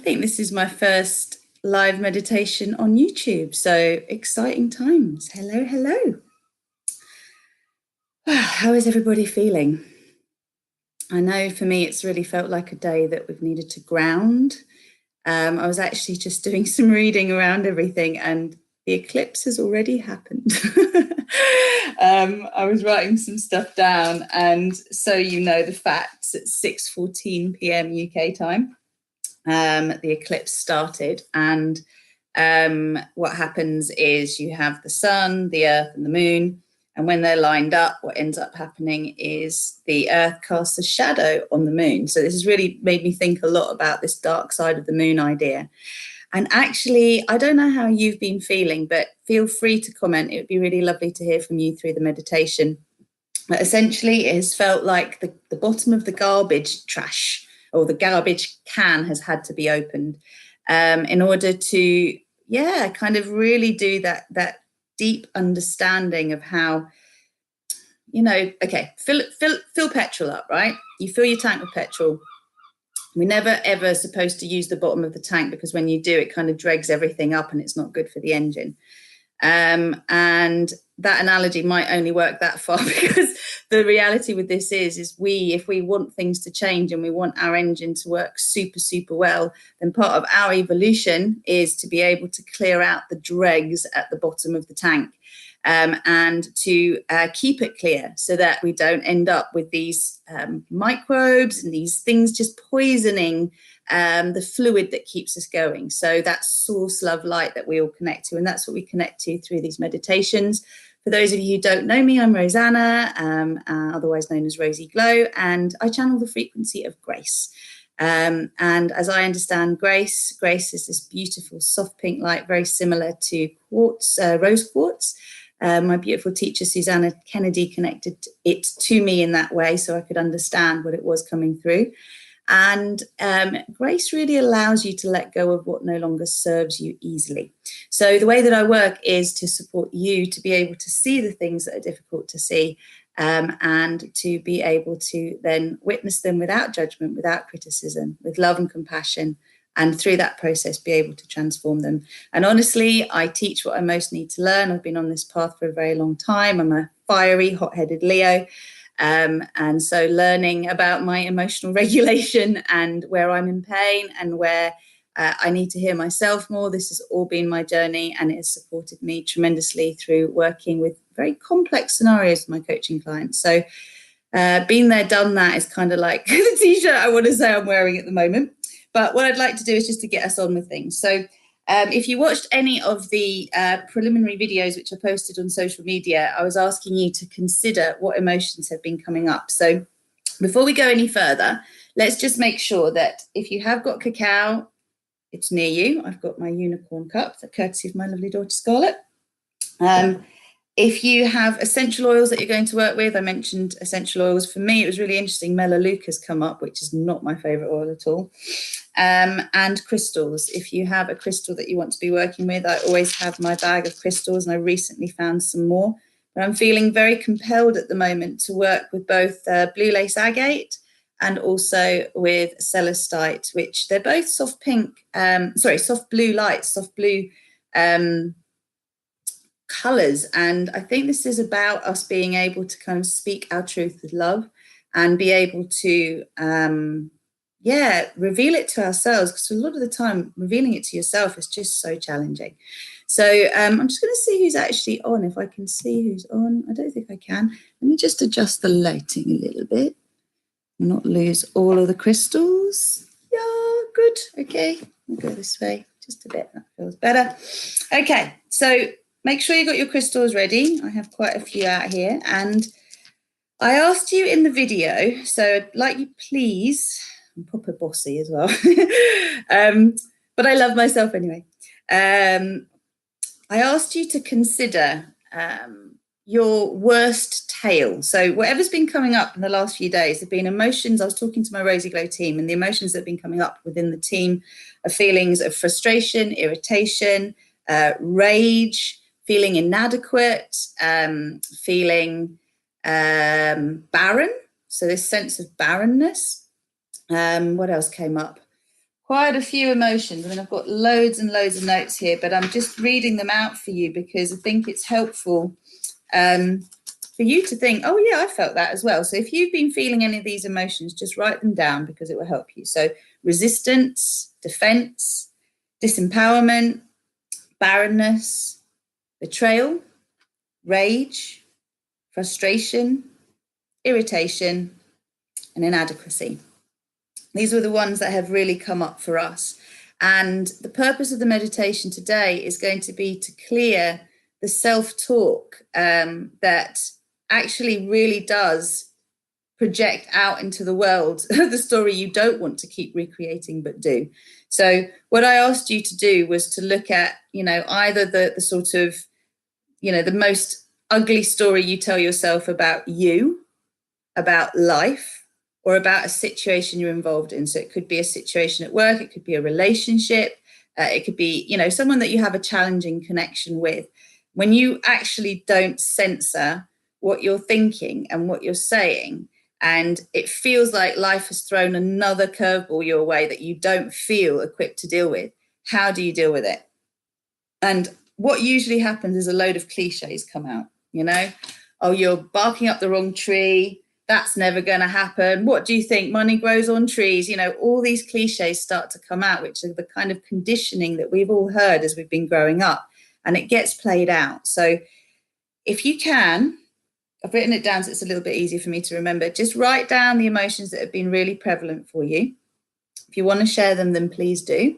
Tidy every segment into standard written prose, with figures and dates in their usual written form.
think this is my first live meditation on YouTube, so exciting times. Hello, hello. How is everybody feeling? I know for me it's really felt like a day that we've needed to ground. I was actually just doing some reading around everything, and the eclipse has already happened. I was writing some stuff down, and so you know the facts, at 6:14 p.m. UK time, the eclipse started, and what happens is you have the sun, the earth, and the moon, and when they're lined up, what ends up happening is the earth casts a shadow on the moon. So this has really made me think a lot about this dark side of the moon idea. And actually, I don't know how you've been feeling, but feel free to comment. It would be really lovely to hear from you through the meditation. But essentially, it has felt like the bottom of the garbage trash, or the garbage can, has had to be opened in order to, kind of really do that deep understanding of how, fill petrol up, right? You fill your tank with petrol. We're never, ever supposed to use the bottom of the tank, because when you do, it kind of dregs everything up and it's not good for the engine. And that analogy might only work that far, because the reality with this is if we want things to change and we want our engine to work super, super well, then part of our evolution is to be able to clear out the dregs at the bottom of the tank, and to keep it clear, so that we don't end up with these microbes and these things just poisoning the fluid that keeps us going. So that source love light that we all connect to, and that's what we connect to through these meditations. For those of you who don't know me, I'm Rosanna, otherwise known as Rosie Glow, and I channel the frequency of grace. And as I understand grace is this beautiful soft pink light, very similar to quartz, rose quartz. My beautiful teacher, Susanna Kennedy, connected it to me in that way so I could understand what it was coming through. And grace really allows you to let go of what no longer serves you easily. So the way that I work is to support you to be able to see the things that are difficult to see, and to be able to then witness them without judgment, without criticism, with love and compassion, and through that process be able to transform them. And honestly, I teach what I most need to learn. I've been on this path for a very long time. I'm a fiery, hot-headed Leo. And so learning about my emotional regulation and where I'm in pain and where I need to hear myself more, this has all been my journey, and it has supported me tremendously through working with very complex scenarios with my coaching clients. So been there, done that is kind of like the t-shirt I want to say I'm wearing at the moment. But what I'd like to do is just to get us on with things. So if you watched any of the preliminary videos which I posted on social media, I was asking you to consider what emotions have been coming up. So before we go any further, let's just make sure that if you have got cacao, it's near you. I've got my unicorn cup, courtesy of my lovely daughter Scarlett. If you have essential oils that you're going to work with, I mentioned essential oils. For me, it was really interesting. Melaleuca's come up, which is not my favorite oil at all. And crystals. If you have a crystal that you want to be working with, I always have my bag of crystals, and I recently found some more. But I'm feeling very compelled at the moment to work with both blue lace agate and also with celestite, which they're both soft pink, soft blue lights, soft blue colors. And I think this is about us being able to kind of speak our truth with love and be able to reveal it to ourselves, because a lot of the time revealing it to yourself is just so challenging. So I'm just going to see who's actually on, if I can see who's on. I don't think I can. Let me just adjust the lighting a little bit, not lose all of the crystals. Yeah, good. Okay, we'll go this way just a bit. That feels better. Okay, so make sure you got your crystals ready. I have quite a few out here, and I asked you in the video, so I'd like you please, I'm proper bossy as well, but I love myself anyway. I asked you to consider your worst tale. So whatever's been coming up in the last few days have been emotions. I was talking to my Rosie Glow team, and the emotions that have been coming up within the team are feelings of frustration, irritation, rage, feeling inadequate, feeling barren. So this sense of barrenness. What else came up? quite a few emotions. I mean, I've got loads and loads of notes here, but I'm just reading them out for you because I think it's helpful for you to think, oh yeah, I felt that as well. So if you've been feeling any of these emotions, just write them down because it will help you. So resistance, defense, disempowerment, barrenness, betrayal, rage, frustration, irritation, and inadequacy. These were the ones that have really come up for us. And the purpose of the meditation today is going to be to clear the self-talk that actually really does project out into the world the story you don't want to keep recreating but do. So what I asked you to do was to look at, either the sort of, the most ugly story you tell yourself about you, about life, or about a situation you're involved in. So it could be a situation at work, it could be a relationship, it could be, someone that you have a challenging connection with. When you actually don't censor what you're thinking and what you're saying, and it feels like life has thrown another curveball your way that you don't feel equipped to deal with, how do you deal with it? And what usually happens is a load of cliches come out, oh, you're barking up the wrong tree, that's never going to happen. What do you think? Money grows on trees. All these cliches start to come out, which are the kind of conditioning that we've all heard as we've been growing up, and it gets played out. So if you can, I've written it down so it's a little bit easier for me to remember. Just write down the emotions that have been really prevalent for you. If you want to share them, then please do.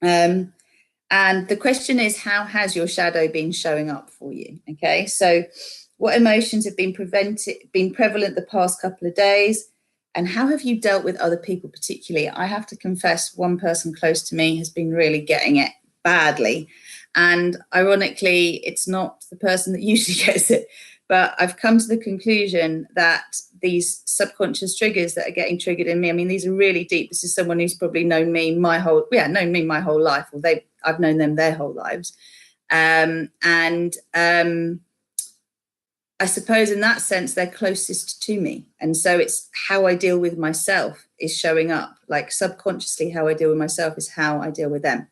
And the question is, how has your shadow been showing up for you? Okay, so what emotions have been prevalent the past couple of days, and how have you dealt with other people particularly? I have to confess, one person close to me has been really getting it badly. And ironically, it's not the person that usually gets it. But I've come to the conclusion that these subconscious triggers that are getting triggered in me, I mean, these are really deep. This is someone who's probably known me my whole life, or I've known them their whole lives. I suppose in that sense, they're closest to me. And so it's how I deal with myself is showing up. Like subconsciously, how I deal with myself is how I deal with them.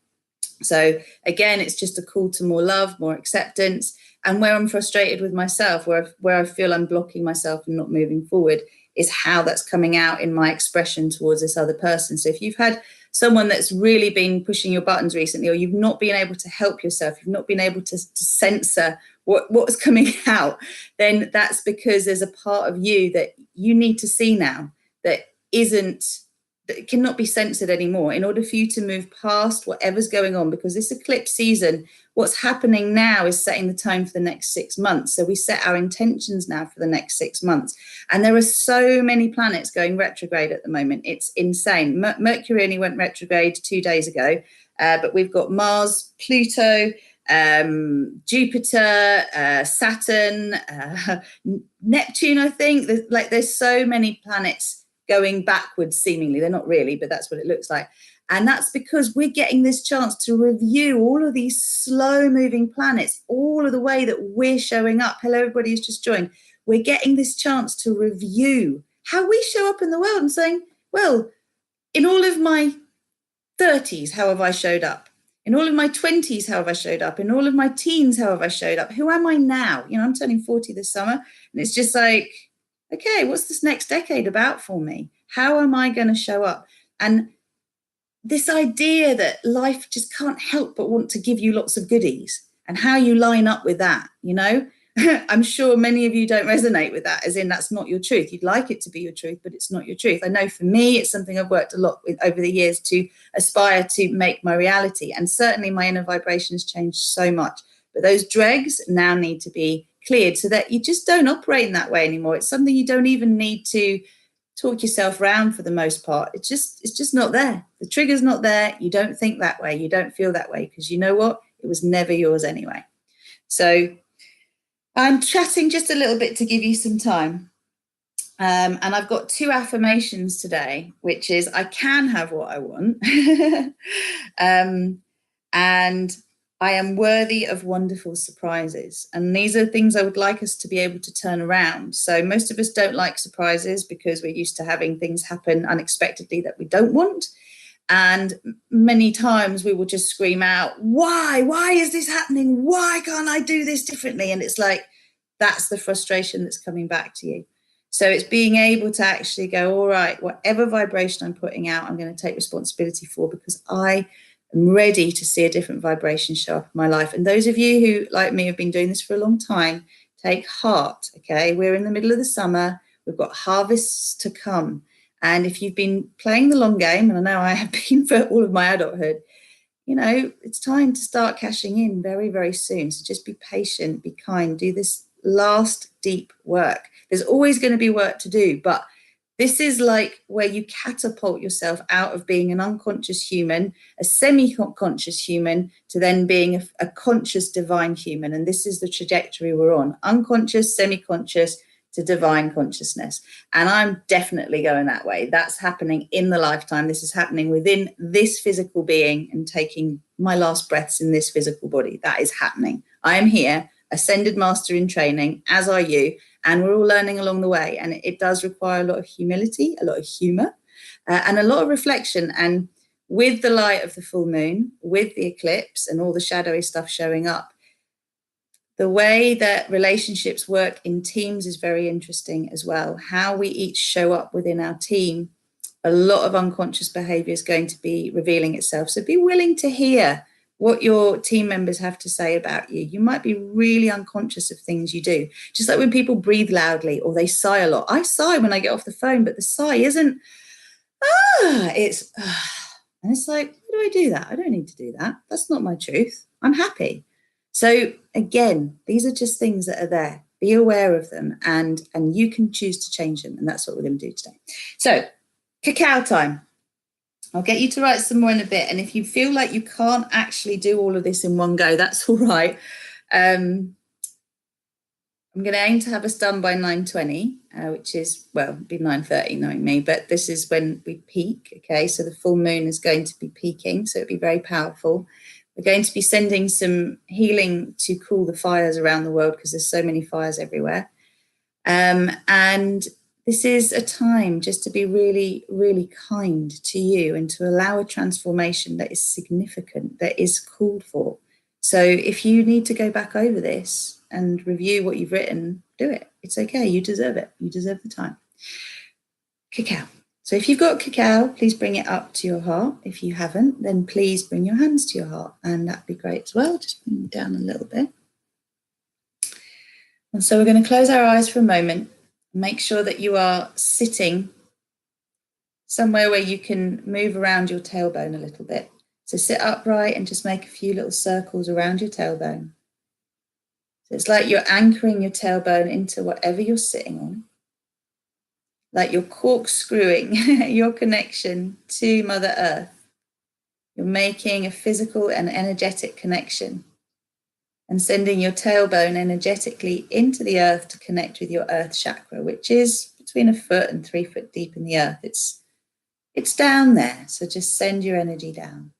So again, it's just a call to more love, more acceptance. And where I'm frustrated with myself, where I feel I'm blocking myself and not moving forward, is how that's coming out in my expression towards this other person. So if you've had someone that's really been pushing your buttons recently, or you've not been able to help yourself, you've not been able to censor what's coming out, then that's because there's a part of you that you need to see now that cannot be censored anymore in order for you to move past whatever's going on. Because this eclipse season, what's happening now is setting the tone for the next 6 months. So we set our intentions now for the next 6 months. And there are so many planets going retrograde at the moment. It's insane. Mercury only went retrograde 2 days ago, but we've got Mars, Pluto, Jupiter, Saturn, Neptune, I think. There's so many planets going backwards, seemingly. They're not really, but that's what it looks like. And that's because we're getting this chance to review all of these slow moving planets, all of the way that we're showing up. Hello, everybody who's just joined. We're getting this chance to review how we show up in the world and saying, well, in all of my 30s, how have I showed up? In all of my 20s, how have I showed up? In all of my teens, how have I showed up? Who am I now? I'm turning 40 this summer, and it's just like, okay, what's this next decade about for me? How am I going to show up? And this idea that life just can't help but want to give you lots of goodies, and how you line up with that, I'm sure many of you don't resonate with that, as in that's not your truth. You'd like it to be your truth, but it's not your truth. I know for me, it's something I've worked a lot with over the years to aspire to make my reality. And certainly my inner vibration has changed so much. But those dregs now need to be cleared so that you just don't operate in that way anymore. It's something you don't even need to talk yourself around for the most part. It's just not there. The trigger's not there. You don't think that way. You don't feel that way, because you know what? It was never yours anyway. So I'm chatting just a little bit to give you some time. And I've got 2 affirmations today, which is I can have what I want. And I am worthy of wonderful surprises. And these are things I would like us to be able to turn around. So most of us don't like surprises because we're used to having things happen unexpectedly that we don't want. And many times we will just scream out, why is this happening? Why can't I do this differently? And it's like, that's the frustration that's coming back to you. So it's being able to actually go, all right, whatever vibration I'm putting out, I'm going to take responsibility for, because I am ready to see a different vibration show up in my life. And those of you who, like me, have been doing this for a long time, take heart, okay? We're in the middle of the summer. We've got harvests to come. And if you've been playing the long game, and I know I have been for all of my adulthood, you know, it's time to start cashing in very, very soon. So just be patient, be kind, do this last deep work. There's always going to be work to do, but this is like where you catapult yourself out of being an unconscious human, a semi-conscious human, to then being a conscious divine human. And this is the trajectory we're on: unconscious, semi-conscious, to divine consciousness. And I'm definitely going that way. That's happening in the lifetime. This is happening within this physical being and taking my last breaths in this physical body. That is happening. I am here, ascended master in training, as are you, and we're all learning along the way. And it does require a lot of humility, a lot of humor, and a lot of reflection. And with the light of the full moon, with the eclipse and all the shadowy stuff showing up, the way that relationships work in teams is very interesting as well. How we each show up within our team, a lot of unconscious behavior is going to be revealing itself. So be willing to hear what your team members have to say about you. You might be really unconscious of things you do. Just like when people breathe loudly or they sigh a lot. I sigh when I get off the phone, but the sigh isn't, it's, and it's like, why do I do that? I don't need to do that. That's not my truth. I'm happy. So again, these are just things that are there. Be aware of them, and you can choose to change them. And that's what we're going to do today. So cacao time. I'll get you to write some more in a bit. And if you feel like you can't actually do all of this in one go, that's all right. I'm going to aim to have us done by 9:20, which is, well, it'll be 9:30 knowing me, but this is when we peak. Okay, so the full moon is going to be peaking, so it'll be very powerful. We're going to be sending some healing to cool the fires around the world, because there's so many fires everywhere. And this is a time just to be really, really kind to you and to allow a transformation that is significant, that is called for. So if you need to go back over this and review what you've written, do it. It's okay. You deserve it. You deserve the time. Cacao. So if you've got cacao, please bring it up to your heart. If you haven't, then please bring your hands to your heart, and that'd be great as well. Just bring them down a little bit. And so we're going to close our eyes for a moment. Make sure that you are sitting somewhere where you can move around your tailbone a little bit. So sit upright and just make a few little circles around your tailbone. So it's like you're anchoring your tailbone into whatever you're sitting on. Like you're corkscrewing your connection to Mother Earth. You're making a physical and energetic connection and sending your tailbone energetically into the earth to connect with your earth chakra, which is between 1 foot and 3 foot deep in the earth. It's down there, so just send your energy down.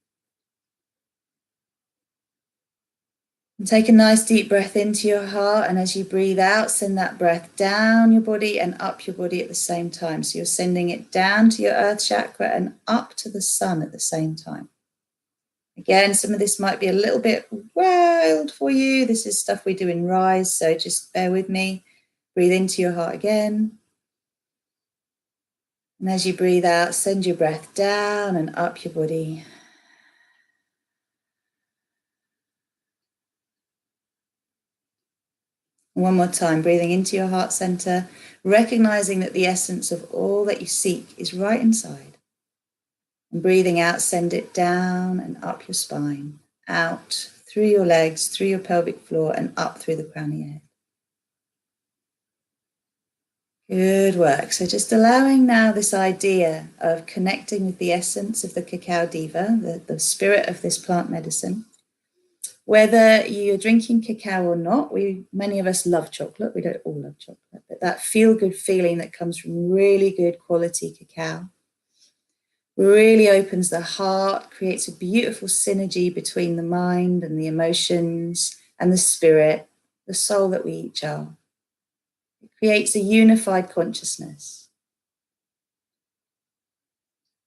And take a nice deep breath into your heart, and as you breathe out, send that breath down your body and up your body at the same time. So you're sending it down to your earth chakra and up to the sun at the same time. Again, some of this might be a little bit wild for you. This is stuff we do in Rise, so just bear with me. Breathe into your heart again. And as you breathe out, send your breath down and up your body. One more time, breathing into your heart center, recognizing that the essence of all that you seek is right inside. And breathing out, send it down and up your spine, out through your legs, through your pelvic floor, and up through the crown of your head. Good work. So just allowing now this idea of connecting with the essence of the cacao diva, the spirit of this plant medicine. Whether you're drinking cacao or not, many of us love chocolate. We don't all love chocolate, but that feel-good feeling that comes from really good quality cacao really opens the heart, creates a beautiful synergy between the mind and the emotions and the spirit, the soul that we each are. It creates a unified consciousness.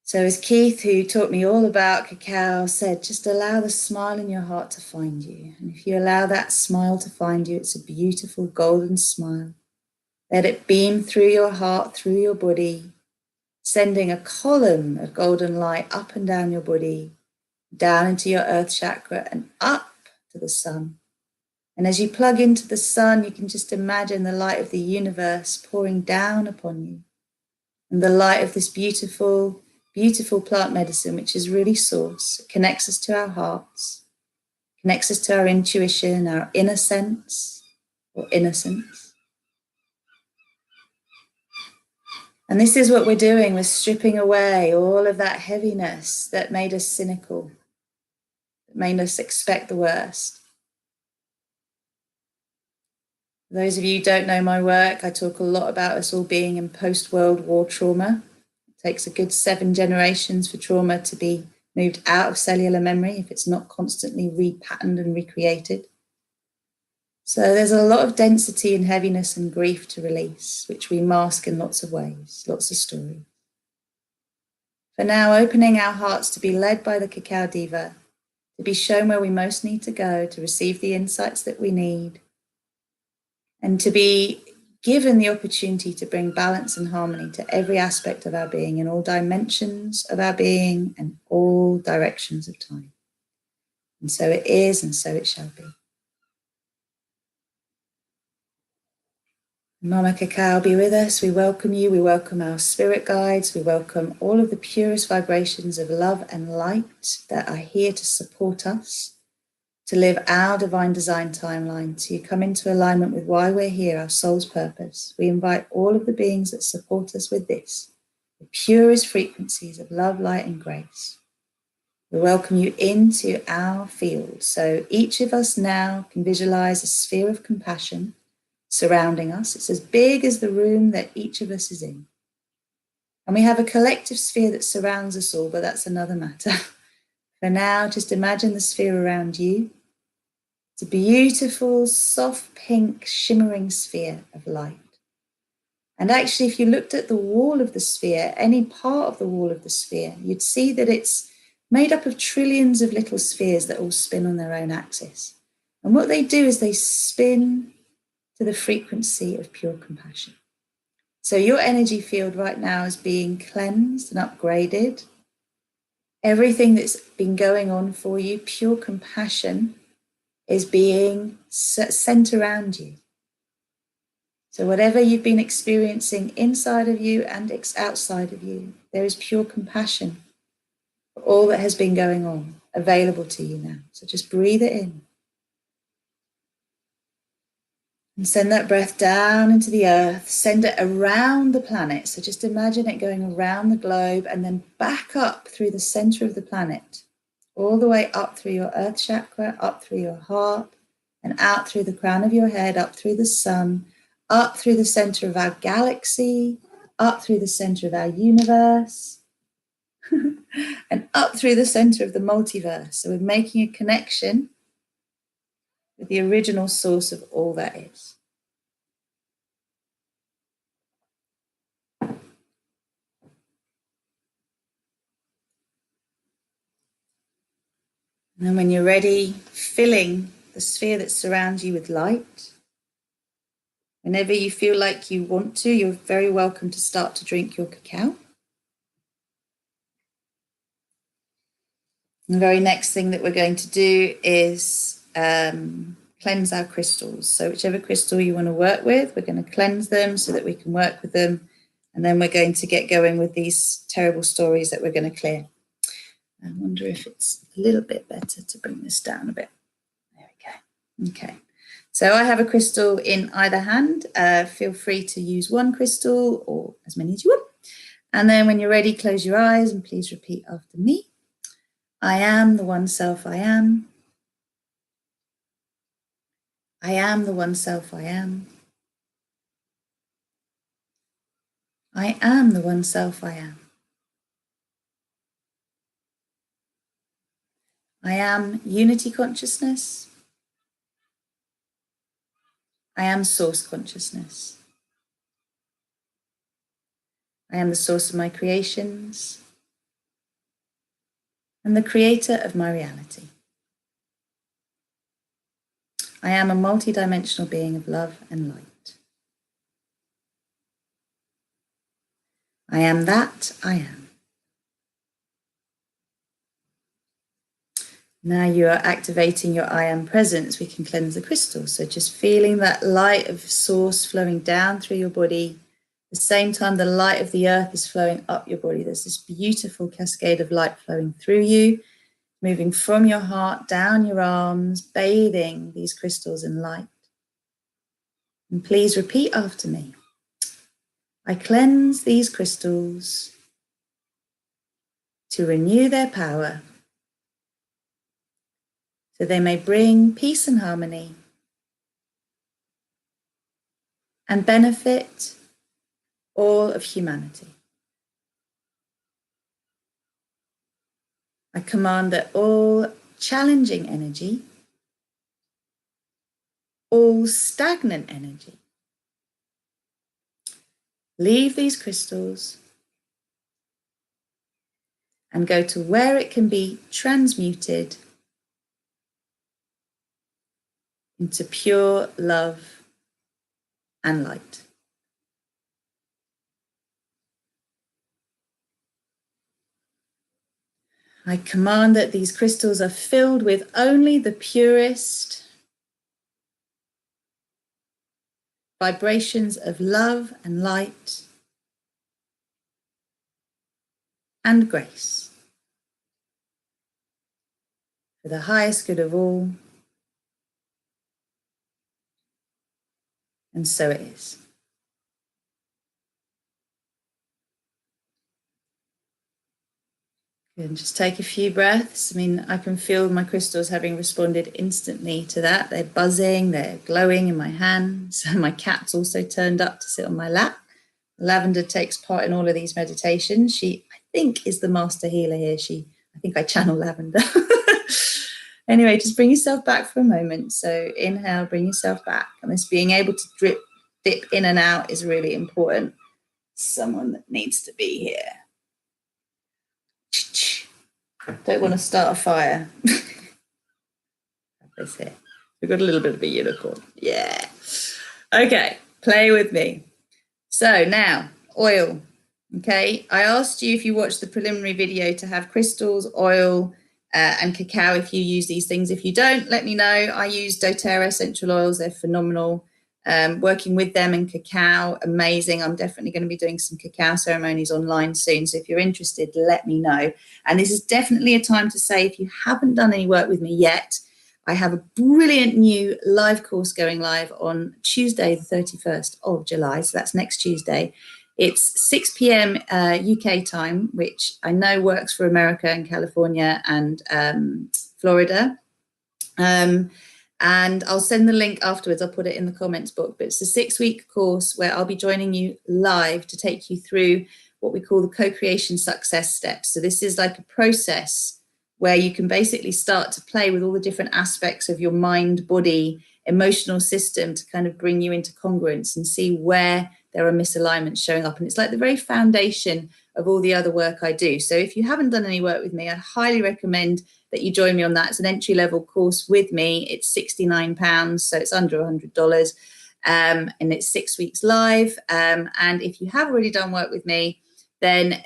So as Keith, who taught me all about cacao, said, just allow the smile in your heart to find you. And if you allow that smile to find you, it's a beautiful golden smile. Let it beam through your heart, through your body, sending a column of golden light up and down your body, down into your earth chakra and up to the sun. And as you plug into the sun, you can just imagine the light of the universe pouring down upon you. And the light of this beautiful, beautiful plant medicine, which is really source. It connects us to our hearts, connects us to our intuition, our inner sense or innocence. And this is what we're doing. We're stripping away all of that heaviness that made us cynical, that made us expect the worst. For those of you who don't know my work, I talk a lot about us all being in post-World War trauma. It takes a good 7 generations for trauma to be moved out of cellular memory if it's not constantly repatterned and recreated. So there's a lot of density and heaviness and grief to release, which we mask in lots of ways, lots of stories. For now, opening our hearts to be led by the Cacao Diva, to be shown where we most need to go, to receive the insights that we need, and to be given the opportunity to bring balance and harmony to every aspect of our being, in all dimensions of our being and all directions of time. And so it is, and so it shall be. Mama Cacao, be with us. We welcome you. We welcome our spirit guides. We welcome all of the purest vibrations of love and light that are here to support us, to live our divine design timeline, to come into alignment with why we're here, our soul's purpose. We invite all of the beings that support us with this, the purest frequencies of love, light, and grace. We welcome you into our field. So each of us now can visualize a sphere of compassion surrounding us. It's as big as the room that each of us is in. And we have a collective sphere that surrounds us all, but that's another matter. For now, just imagine the sphere around you. It's a beautiful, soft, pink, shimmering sphere of light. And actually, if you looked at the wall of the sphere, any part of the wall of the sphere, you'd see that it's made up of trillions of little spheres that all spin on their own axis. And what they do is they spin to the frequency of pure compassion. So your energy field right now is being cleansed and upgraded. Everything that's been going on for you, pure compassion, is being sent around you. So whatever you've been experiencing inside of you and outside of you, there is pure compassion for all that has been going on available to you now. So just breathe it in. And send that breath down into the earth, send it around the planet. So just imagine it going around the globe and then back up through the center of the planet, all the way up through your earth chakra, up through your heart, and out through the crown of your head, up through the sun, up through the center of our galaxy, up through the center of our universe, and up through the center of the multiverse. So we're making a connection with the original source of all that is. And then when you're ready, filling the sphere that surrounds you with light. Whenever you feel like you want to, you're very welcome to start to drink your cacao. And the very next thing that we're going to do is cleanse our crystals. So whichever crystal you want to work with, we're going to cleanse them so that we can work with them. And then we're going to get going with these terrible stories that we're going to clear. I wonder if it's a little bit better to bring this down a bit. There we go. Okay. So I have a crystal in either hand. Feel free to use one crystal or as many as you want. And then when you're ready, close your eyes and please repeat after me. I am the one self I am. I am the one self I am. I am the one self I am. I am unity consciousness. I am source consciousness. I am the source of my creations. and the creator of my reality. I am a multidimensional being of love and light. I am that I am. Now you are activating your I am presence. We can cleanse the crystals. So just feeling that light of source flowing down through your body. At the same time, the light of the earth is flowing up your body. There's this beautiful cascade of light flowing through you, moving from your heart down your arms, bathing these crystals in light. And please repeat after me. I cleanse these crystals to renew their power so they may bring peace and harmony and benefit all of humanity. I command that all challenging energy, all stagnant energy, leave these crystals and go to where it can be transmuted into pure love and light. I command that these crystals are filled with only the purest vibrations of love and light and grace for the highest good of all. And so it is. Good. And just take a few breaths. I mean, I can feel my crystals having responded instantly to that. They're buzzing, they're glowing in my hand. So my cat's also turned up to sit on my lap. Lavender takes part in all of these meditations. She, I think, is the master healer here. I think I channel Lavender. Anyway, just bring yourself back for a moment. So inhale, bring yourself back. And this being able to dip in and out is really important. Someone that needs to be here. Don't want to start a fire. This here. We've got a little bit of a unicorn. Yeah. Okay, play with me. So now, oil. Okay, I asked you if you watched the preliminary video to have crystals, oil, and cacao if you use these things. If you don't, let me know. I use doTERRA essential oils. They're phenomenal. Working with them and cacao, amazing. I'm definitely going to be doing some cacao ceremonies online soon. So if you're interested, let me know. And this is definitely a time to say, if you haven't done any work with me yet, I have a brilliant new live course going live on Tuesday, the 31st of July. So that's next Tuesday. It's 6 p.m. UK time, which I know works for America and California and Florida. And I'll send the link afterwards. I'll put it in the comments book. But it's a 6-week course where I'll be joining you live to take you through what we call the co-creation success steps. So this is like a process where you can basically start to play with all the different aspects of your mind, body, emotional system to kind of bring you into congruence and see where there are misalignments showing up. And it's like the very foundation of all the other work I do. So if you haven't done any work with me, I highly recommend that you join me on that. It's an entry-level course with me. It's £69, so it's under $100. And it's 6 weeks live. And if you have already done work with me, then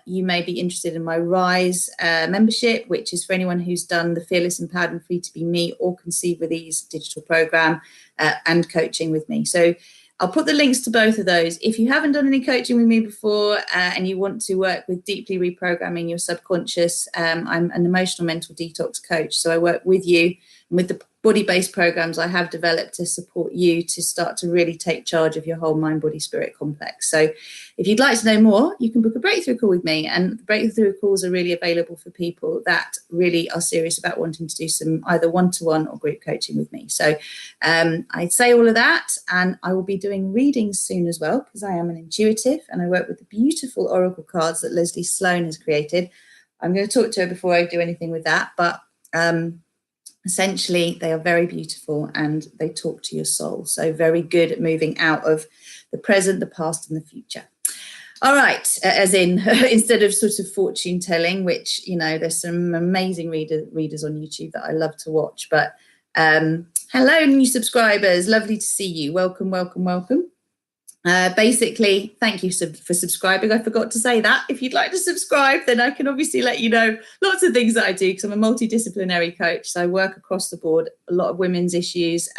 you may be interested in my Rise membership, which is for anyone who's done the Fearless, Empowered and Free to Be Me or Conceive with Ease digital program and coaching with me. So I'll put the links to both of those. If you haven't done any coaching with me before and you want to work with deeply reprogramming your subconscious, I'm an emotional mental detox coach. So I work with you and with the body-based programs I have developed to support you to start to really take charge of your whole mind, body, spirit complex. So if you'd like to know more, you can book a breakthrough call with me. And the breakthrough calls are really available for people that really are serious about wanting to do some either one-to-one or group coaching with me. So I say all of that, and I will be doing readings soon as well, because I am an intuitive and I work with the beautiful oracle cards that Leslie Sloan has created. I'm going to talk to her before I do anything with that, but essentially, they are very beautiful and they talk to your soul. So very good at moving out of the present, the past and the future. All right, as in, instead of sort of fortune telling, which, you know, there's some amazing readers on YouTube that I love to watch. But hello, new subscribers. Lovely to see you. Welcome, welcome, welcome. Basically, thank you for subscribing. I forgot to say that. If you'd like to subscribe, then I can obviously let you know lots of things that I do, because I'm a multidisciplinary coach. So I work across the board, a lot of women's issues,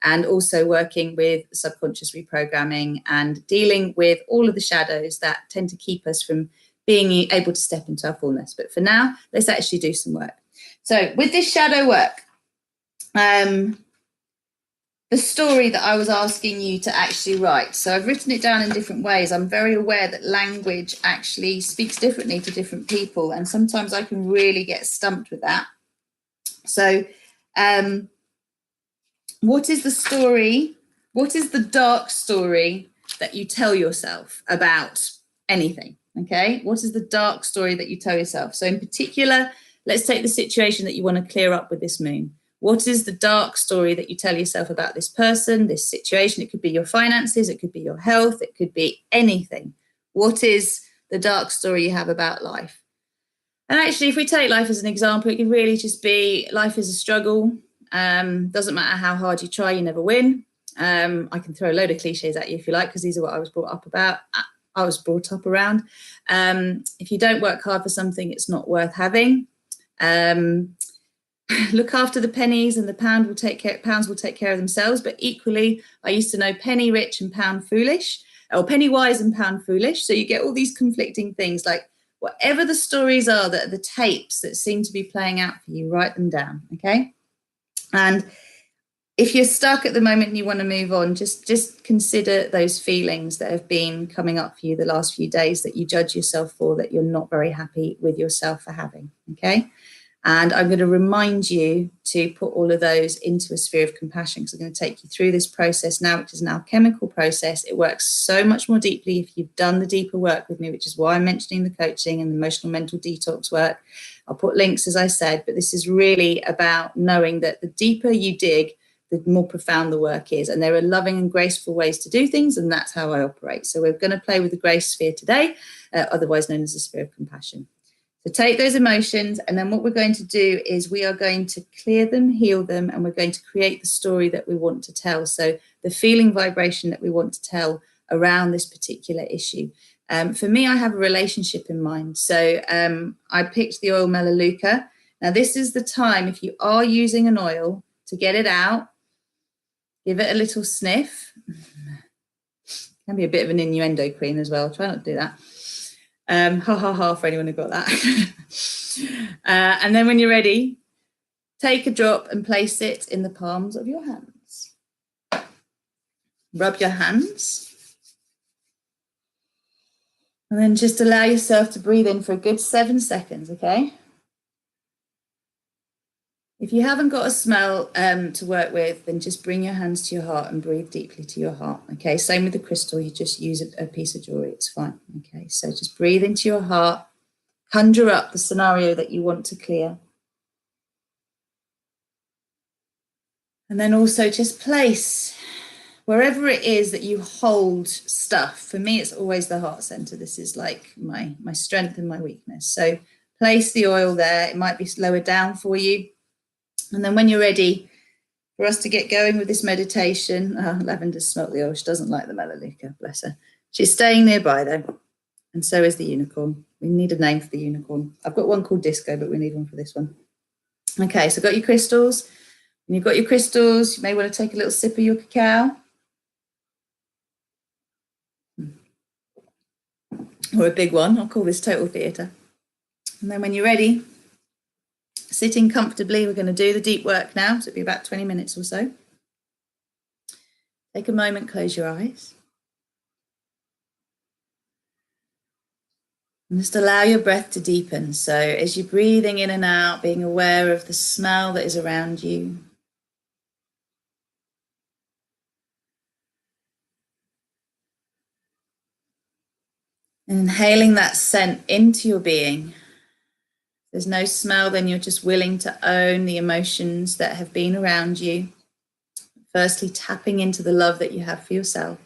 and also working with subconscious reprogramming and dealing with all of the shadows that tend to keep us from being able to step into our fullness. But for now, let's actually do some work. So with this shadow work, the story that I was asking you to actually write. So I've written it down in different ways. I'm very aware that language actually speaks differently to different people, and sometimes I can really get stumped with that. So what is the story? What is the dark story that you tell yourself about anything? Okay, what is the dark story that you tell yourself? So in particular, let's take the situation that you want to clear up with this moon. What is the dark story that you tell yourself about this person, this situation? It could be your finances, it could be your health, it could be anything. What is the dark story you have about life? And actually, if we take life as an example, it could really just be life is a struggle. Doesn't matter how hard you try, you never win. I can throw a load of cliches at you if you like, because these are what I was brought up about. I was brought up around. If you don't work hard for something, it's not worth having. Look after the pennies, and the pounds will take care of themselves. But equally, I used to know penny rich and pound foolish, or penny wise and pound foolish. So you get all these conflicting things. Like, whatever the stories are, that are the tapes that seem to be playing out for you, write them down, okay? And if you're stuck at the moment and you want to move on, just consider those feelings that have been coming up for you the last few days that you judge yourself for, that you're not very happy with yourself for having, okay? And I'm going to remind you to put all of those into a sphere of compassion, because I'm going to take you through this process now, which is now a chemical process. It works so much more deeply if you've done the deeper work with me, which is why I'm mentioning the coaching and the emotional mental detox work. I'll put links, as I said, but this is really about knowing that the deeper you dig, the more profound the work is. And there are loving and graceful ways to do things, and that's how I operate. So we're going to play with the grace sphere today, otherwise known as the sphere of compassion. So take those emotions, and then what we're going to do is we are going to clear them, heal them, and we're going to create the story that we want to tell. So the feeling vibration that we want to tell around this particular issue. For me, I have a relationship in mind. So I picked the oil Melaleuca. Now, this is the time, if you are using an oil, to get it out, give it a little sniff. Can be a bit of an innuendo queen as well. Try not to do that. Ha ha ha for anyone who got that. And then when you're ready, take a drop and place it in the palms of your hands. Rub your hands. And then just allow yourself to breathe in for a good 7 seconds, okay? If you haven't got a smell to work with, then just bring your hands to your heart and breathe deeply to your heart, okay? Same with the crystal, you just use a piece of jewelry, it's fine, okay? So just breathe into your heart, conjure up the scenario that you want to clear. And then also just place wherever it is that you hold stuff. For me, it's always the heart center. This is like my strength and my weakness. So place the oil there. It might be lower down for you. And then when you're ready for us to get going with this meditation, Lavender's smelt the oil. She doesn't like the Melaleuca, bless her. She's staying nearby though. And so is the unicorn. We need a name for the unicorn. I've got one called Disco, but we need one for this one. Okay, so got your crystals. When you've got your crystals, you may want to take a little sip of your cacao. Or a big one. I'll call this total theatre. And then when you're ready, sitting comfortably, we're going to do the deep work now. So it'll be about 20 minutes or so. Take a moment, close your eyes. And just allow your breath to deepen. So as you're breathing in and out, being aware of the smell that is around you. And inhaling that scent into your being. If there's no smell, then you're just willing to own the emotions that have been around you. Firstly, tapping into the love that you have for yourself.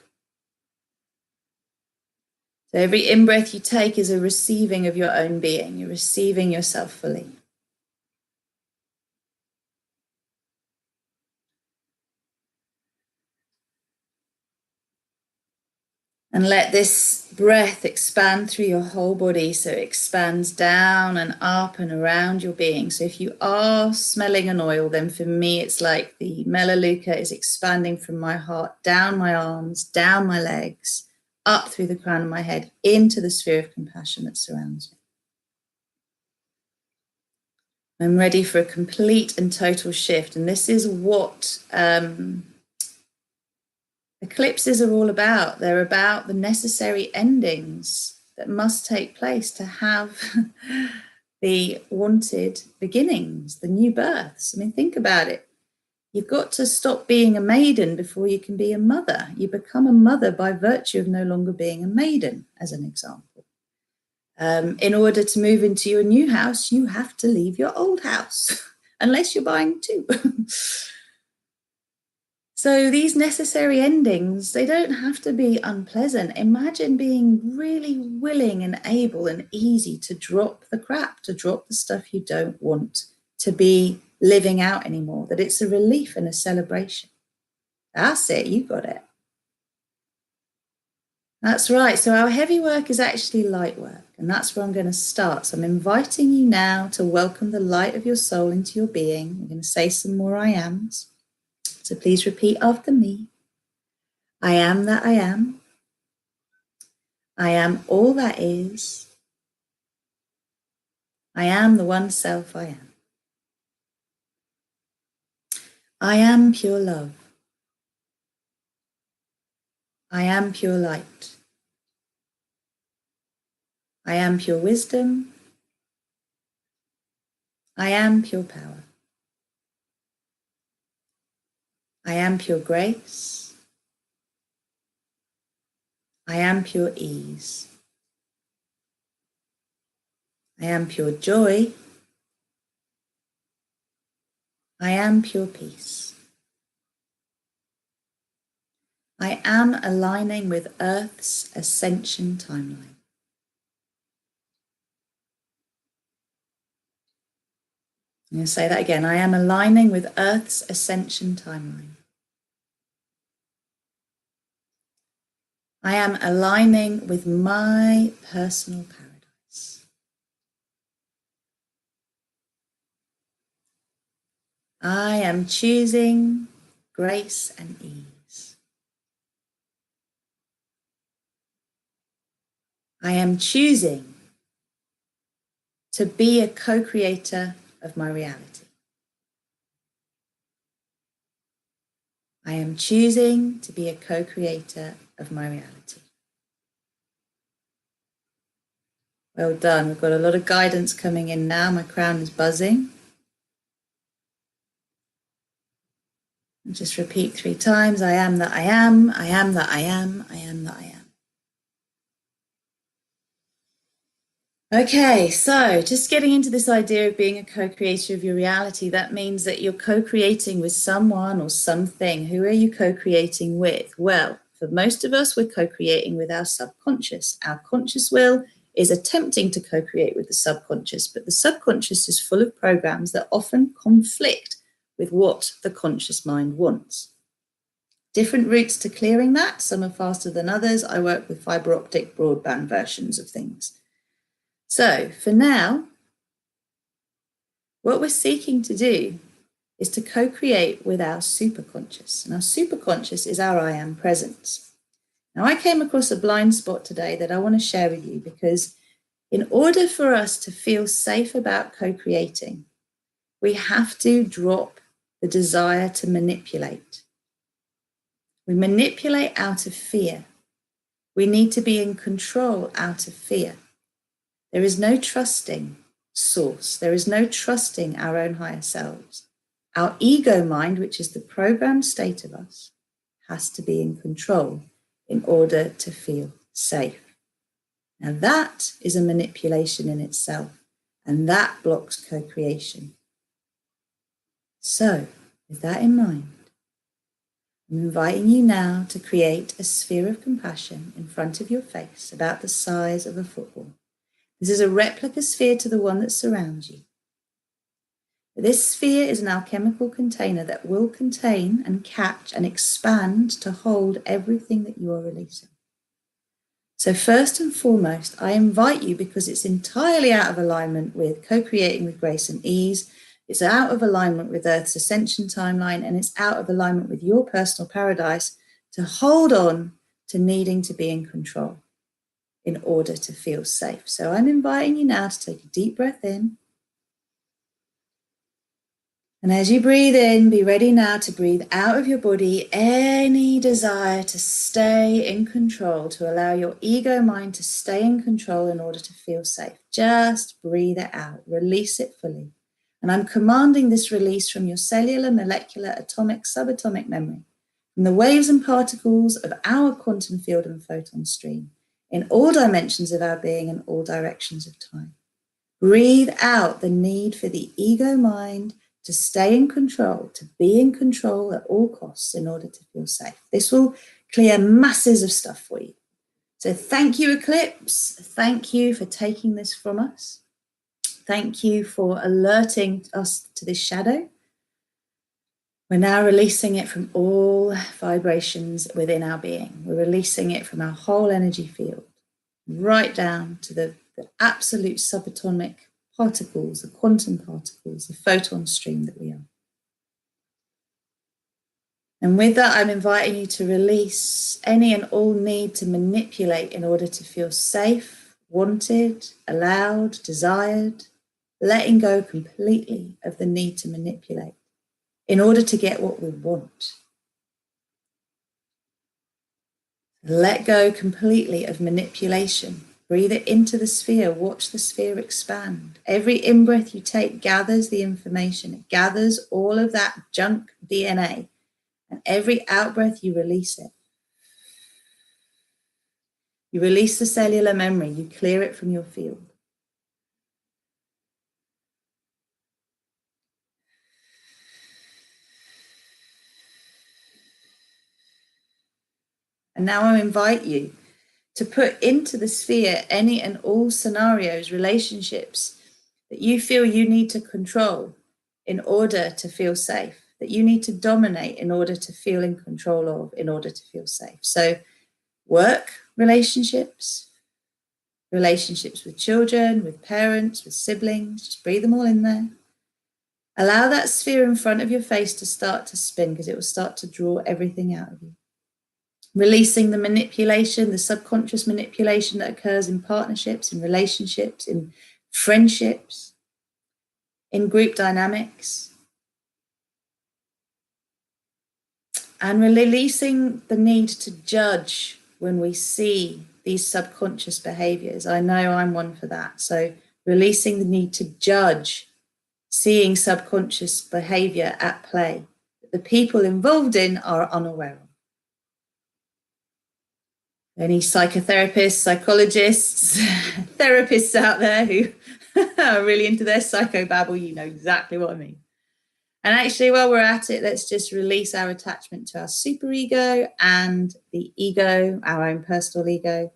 So every in-breath you take is a receiving of your own being. You're receiving yourself fully. And let this breath expand through your whole body, so it expands down and up and around your being. So if you are smelling an oil, then for me it's like the Melaleuca is expanding from my heart, down my arms, down my legs, up through the crown of my head, into the sphere of compassion that surrounds me. I'm ready for a complete and total shift. And this is what eclipses are all about. They're about the necessary endings that must take place to have the wanted beginnings, the new births. I mean, think about it. You've got to stop being a maiden before you can be a mother. You become a mother by virtue of no longer being a maiden, as an example. In order to move into your new house, you have to leave your old house, unless you're buying two. So these necessary endings, they don't have to be unpleasant. Imagine being really willing and able and easy to drop the crap, to drop the stuff you don't want to be living out anymore, that it's a relief and a celebration. That's it, you got it. That's right. So our heavy work is actually light work, and that's where I'm going to start. So I'm inviting you now to welcome the light of your soul into your being. I'm going to say some more I ams. So please repeat after me. I am that I am. I am all that is. I am the one self I am. I am pure love. I am pure light. I am pure wisdom. I am pure power. I am pure grace. I am pure ease. I am pure joy. I am pure peace. I am aligning with Earth's Ascension timeline. I'm going to say that again. I am aligning with Earth's Ascension timeline. I am aligning with my personal paradise. I am choosing grace and ease. I am choosing to be a co-creator of my reality. I am choosing to be a co-creator of my reality. Well done. We've got a lot of guidance coming in now. My crown is buzzing. And just repeat 3 times. I am that I am. I am that I am. I am that I am. Okay, so just getting into this idea of being a co-creator of your reality, that means that you're co-creating with someone or something. Who are you co-creating with? Well, for most of us, we're co-creating with our subconscious. Our conscious will is attempting to co-create with the subconscious, but the subconscious is full of programs that often conflict with what the conscious mind wants. Different routes to clearing that. Some are faster than others. I work with fiber optic broadband versions of things. So for now, what we're seeking to do is to co-create with our superconscious. And our superconscious is our I am presence. Now, I came across a blind spot today that I want to share with you, because in order for us to feel safe about co-creating, we have to drop the desire to manipulate. We manipulate out of fear. We need to be in control out of fear. There is no trusting source. There is no trusting our own higher selves. Our ego mind, which is the programmed state of us, has to be in control in order to feel safe. Now that is a manipulation in itself, and that blocks co-creation. So, with that in mind, I'm inviting you now to create a sphere of compassion in front of your face about the size of a football. This is a replica sphere to the one that surrounds you. This sphere is an alchemical container that will contain and catch and expand to hold everything that you are releasing. So first and foremost, I invite you, because it's entirely out of alignment with co-creating with grace and ease, it's out of alignment with Earth's ascension timeline, and it's out of alignment with your personal paradise, to hold on to needing to be in control in order to feel safe. So I'm inviting you now to take a deep breath in. And as you breathe in, be ready now to breathe out of your body any desire to stay in control, to allow your ego mind to stay in control in order to feel safe. Just breathe it out, release it fully. And I'm commanding this release from your cellular, molecular, atomic, subatomic memory, from the waves and particles of our quantum field and photon stream, in all dimensions of our being and all directions of time. Breathe out the need for the ego mind to stay in control, to be in control at all costs in order to feel safe. This will clear masses of stuff for you. So thank you, Eclipse. Thank you for taking this from us. Thank you for alerting us to this shadow. We're now releasing it from all vibrations within our being. We're releasing it from our whole energy field, right down to the absolute subatomic particles, the quantum particles, the photon stream that we are. And with that, I'm inviting you to release any and all need to manipulate in order to feel safe, wanted, allowed, desired, letting go completely of the need to manipulate in order to get what we want. Let go completely of manipulation. Breathe it into the sphere. Watch the sphere expand. Every in-breath you take gathers the information. It gathers all of that junk DNA. And every out-breath you release it. You release the cellular memory. You clear it from your field. And now I invite you to put into the sphere any and all scenarios, relationships that you feel you need to control in order to feel safe, that you need to dominate in order to feel in control of, in order to feel safe. So work relationships, relationships with children, with parents, with siblings, just breathe them all in there. Allow that sphere in front of your face to start to spin, because it will start to draw everything out of you. Releasing the manipulation, the subconscious manipulation that occurs in partnerships, in relationships, in friendships, in group dynamics. And releasing the need to judge when we see these subconscious behaviors. I know I'm one for that. So releasing the need to judge, seeing subconscious behavior at play that the people involved in are unaware of. Any psychotherapists, psychologists, therapists out there who are really into their psychobabble, you know exactly what I mean. And actually, while we're at it, let's just release our attachment to our superego and the ego, our own personal ego.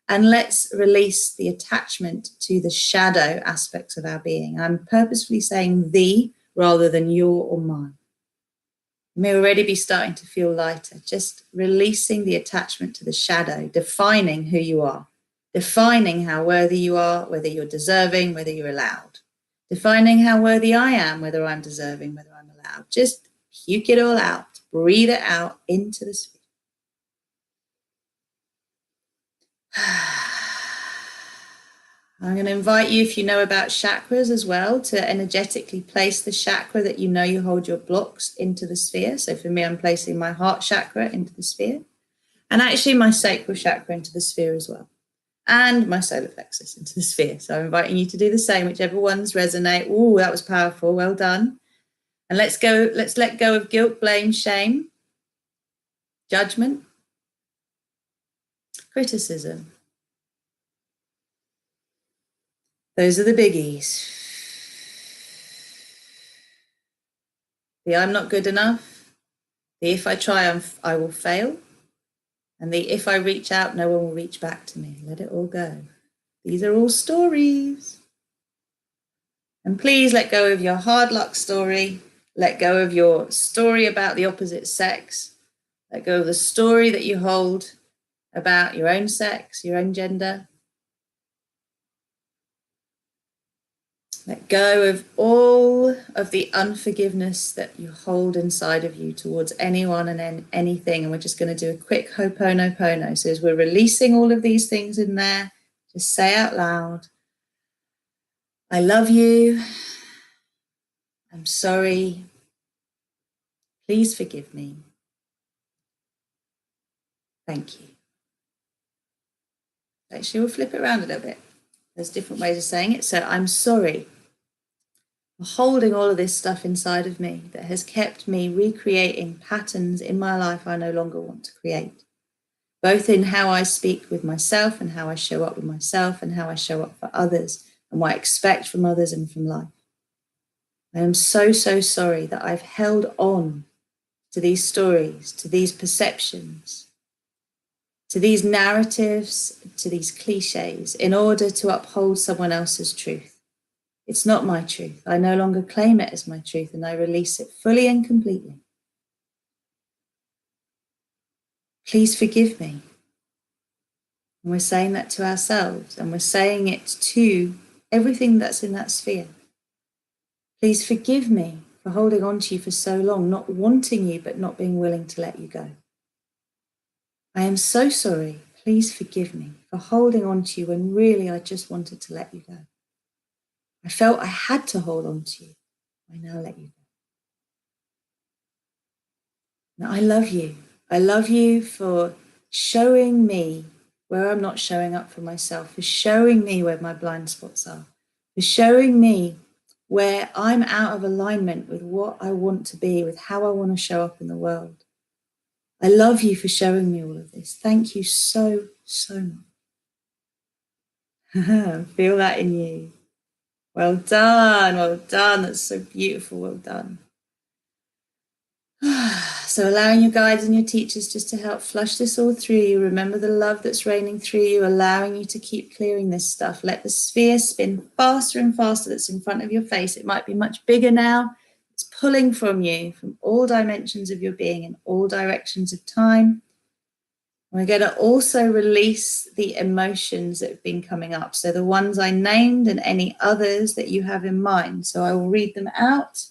And let's release the attachment to the shadow aspects of our being. I'm purposefully saying the rather than your or mine. You may already be starting to feel lighter, just releasing the attachment to the shadow, defining who you are, defining how worthy you are, whether you're deserving, whether you're allowed, defining how worthy I am, whether I'm deserving, whether I'm allowed. Just puke it all out, breathe it out into the sphere. I'm going to invite you, if you know about chakras as well, to energetically place the chakra that you know you hold your blocks into the sphere. So for me, I'm placing my heart chakra into the sphere, and actually my sacral chakra into the sphere as well, and my solar plexus into the sphere. So I'm inviting you to do the same, whichever ones resonate. Oh, that was powerful. Well done. And let's let go of guilt, blame, shame, judgment, criticism. Those are the biggies. The I'm not good enough, The if I try, I will fail. And the if I reach out, no one will reach back to me. Let it all go. These are all stories. And please let go of your hard luck story. Let go of your story about the opposite sex. Let go of the story that you hold about your own sex, your own gender. Let go of all of the unforgiveness that you hold inside of you towards anyone and anything. And we're just going to do a quick Ho'oponopono. So as we're releasing all of these things in there, just say out loud, I love you. I'm sorry. Please forgive me. Thank you. Actually, we'll flip it around a little bit. There's different ways of saying it. So I'm sorry for holding all of this stuff inside of me that has kept me recreating patterns in my life I no longer want to create, both in how I speak with myself and how I show up with myself and how I show up for others and what I expect from others and from life. I am so, so sorry that I've held on to these stories, to these perceptions, to these narratives, to these cliches in order to uphold someone else's truth. It's not my truth. I no longer claim it as my truth and I release it fully and completely. Please forgive me. And we're saying that to ourselves and we're saying it to everything that's in that sphere. Please forgive me for holding on to you for so long, not wanting you, but not being willing to let you go. I am so sorry. Please forgive me for holding on to you when really I just wanted to let you go. I felt I had to hold on to you. I now let you go. Now, I love you. I love you for showing me where I'm not showing up for myself, for showing me where my blind spots are, for showing me where I'm out of alignment with what I want to be, with how I want to show up in the world. I love you for showing me all of this. Thank you so, so much. Feel that in you. Well done, well done. That's so beautiful, well done. So allowing your guides and your teachers just to help flush this all through you. Remember the love that's raining through you, allowing you to keep clearing this stuff. Let the sphere spin faster and faster that's in front of your face. It might be much bigger now. It's pulling from you from all dimensions of your being in all directions of time. We're going to also release the emotions that have been coming up. So the ones I named and any others that you have in mind. So I will read them out.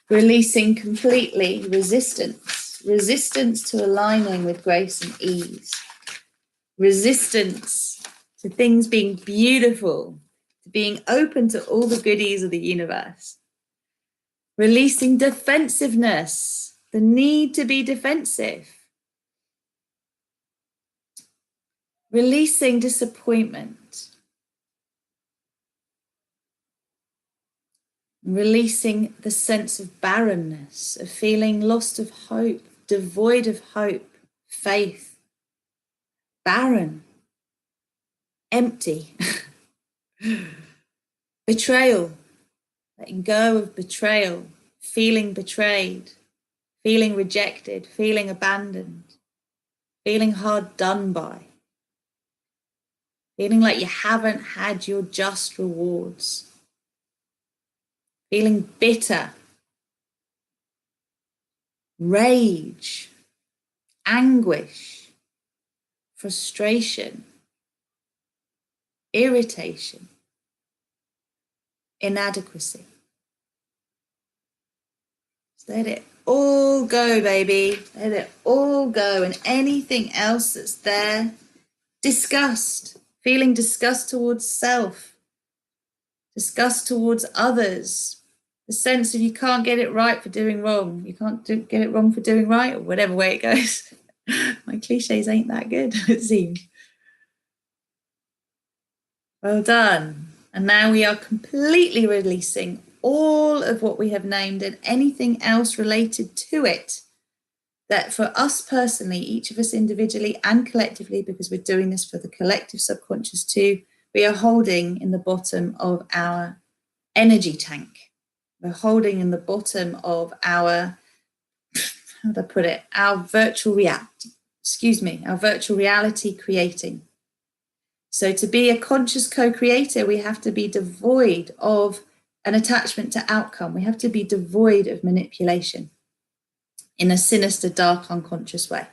Releasing completely resistance. Resistance to aligning with grace and ease. Resistance to things being beautiful, to being open to all the goodies of the universe. Releasing defensiveness, the need to be defensive. Releasing disappointment. Releasing the sense of barrenness, of feeling lost of hope, devoid of hope, faith, barren, empty. Betrayal, letting go of betrayal, feeling betrayed, feeling rejected, feeling abandoned, feeling hard done by. Feeling like you haven't had your just rewards. Feeling bitter, rage, anguish, frustration, irritation, inadequacy. Just let it all go, baby. Let it all go. And anything else that's there, disgust. Feeling disgust towards self, disgust towards others, the sense of you can't get it right for doing wrong, you can't get it wrong for doing right, or whatever way it goes. My cliches ain't that good, it seems. Well done. And now we are completely releasing all of what we have named and anything else related to it. That for us personally, each of us individually and collectively, because we're doing this for the collective subconscious too, we are holding in the bottom of our energy tank. We're holding in the bottom of our how do I put it? Our virtual reality creating. So to be a conscious co-creator, we have to be devoid of an attachment to outcome. We have to be devoid of manipulation in a sinister, dark, unconscious way.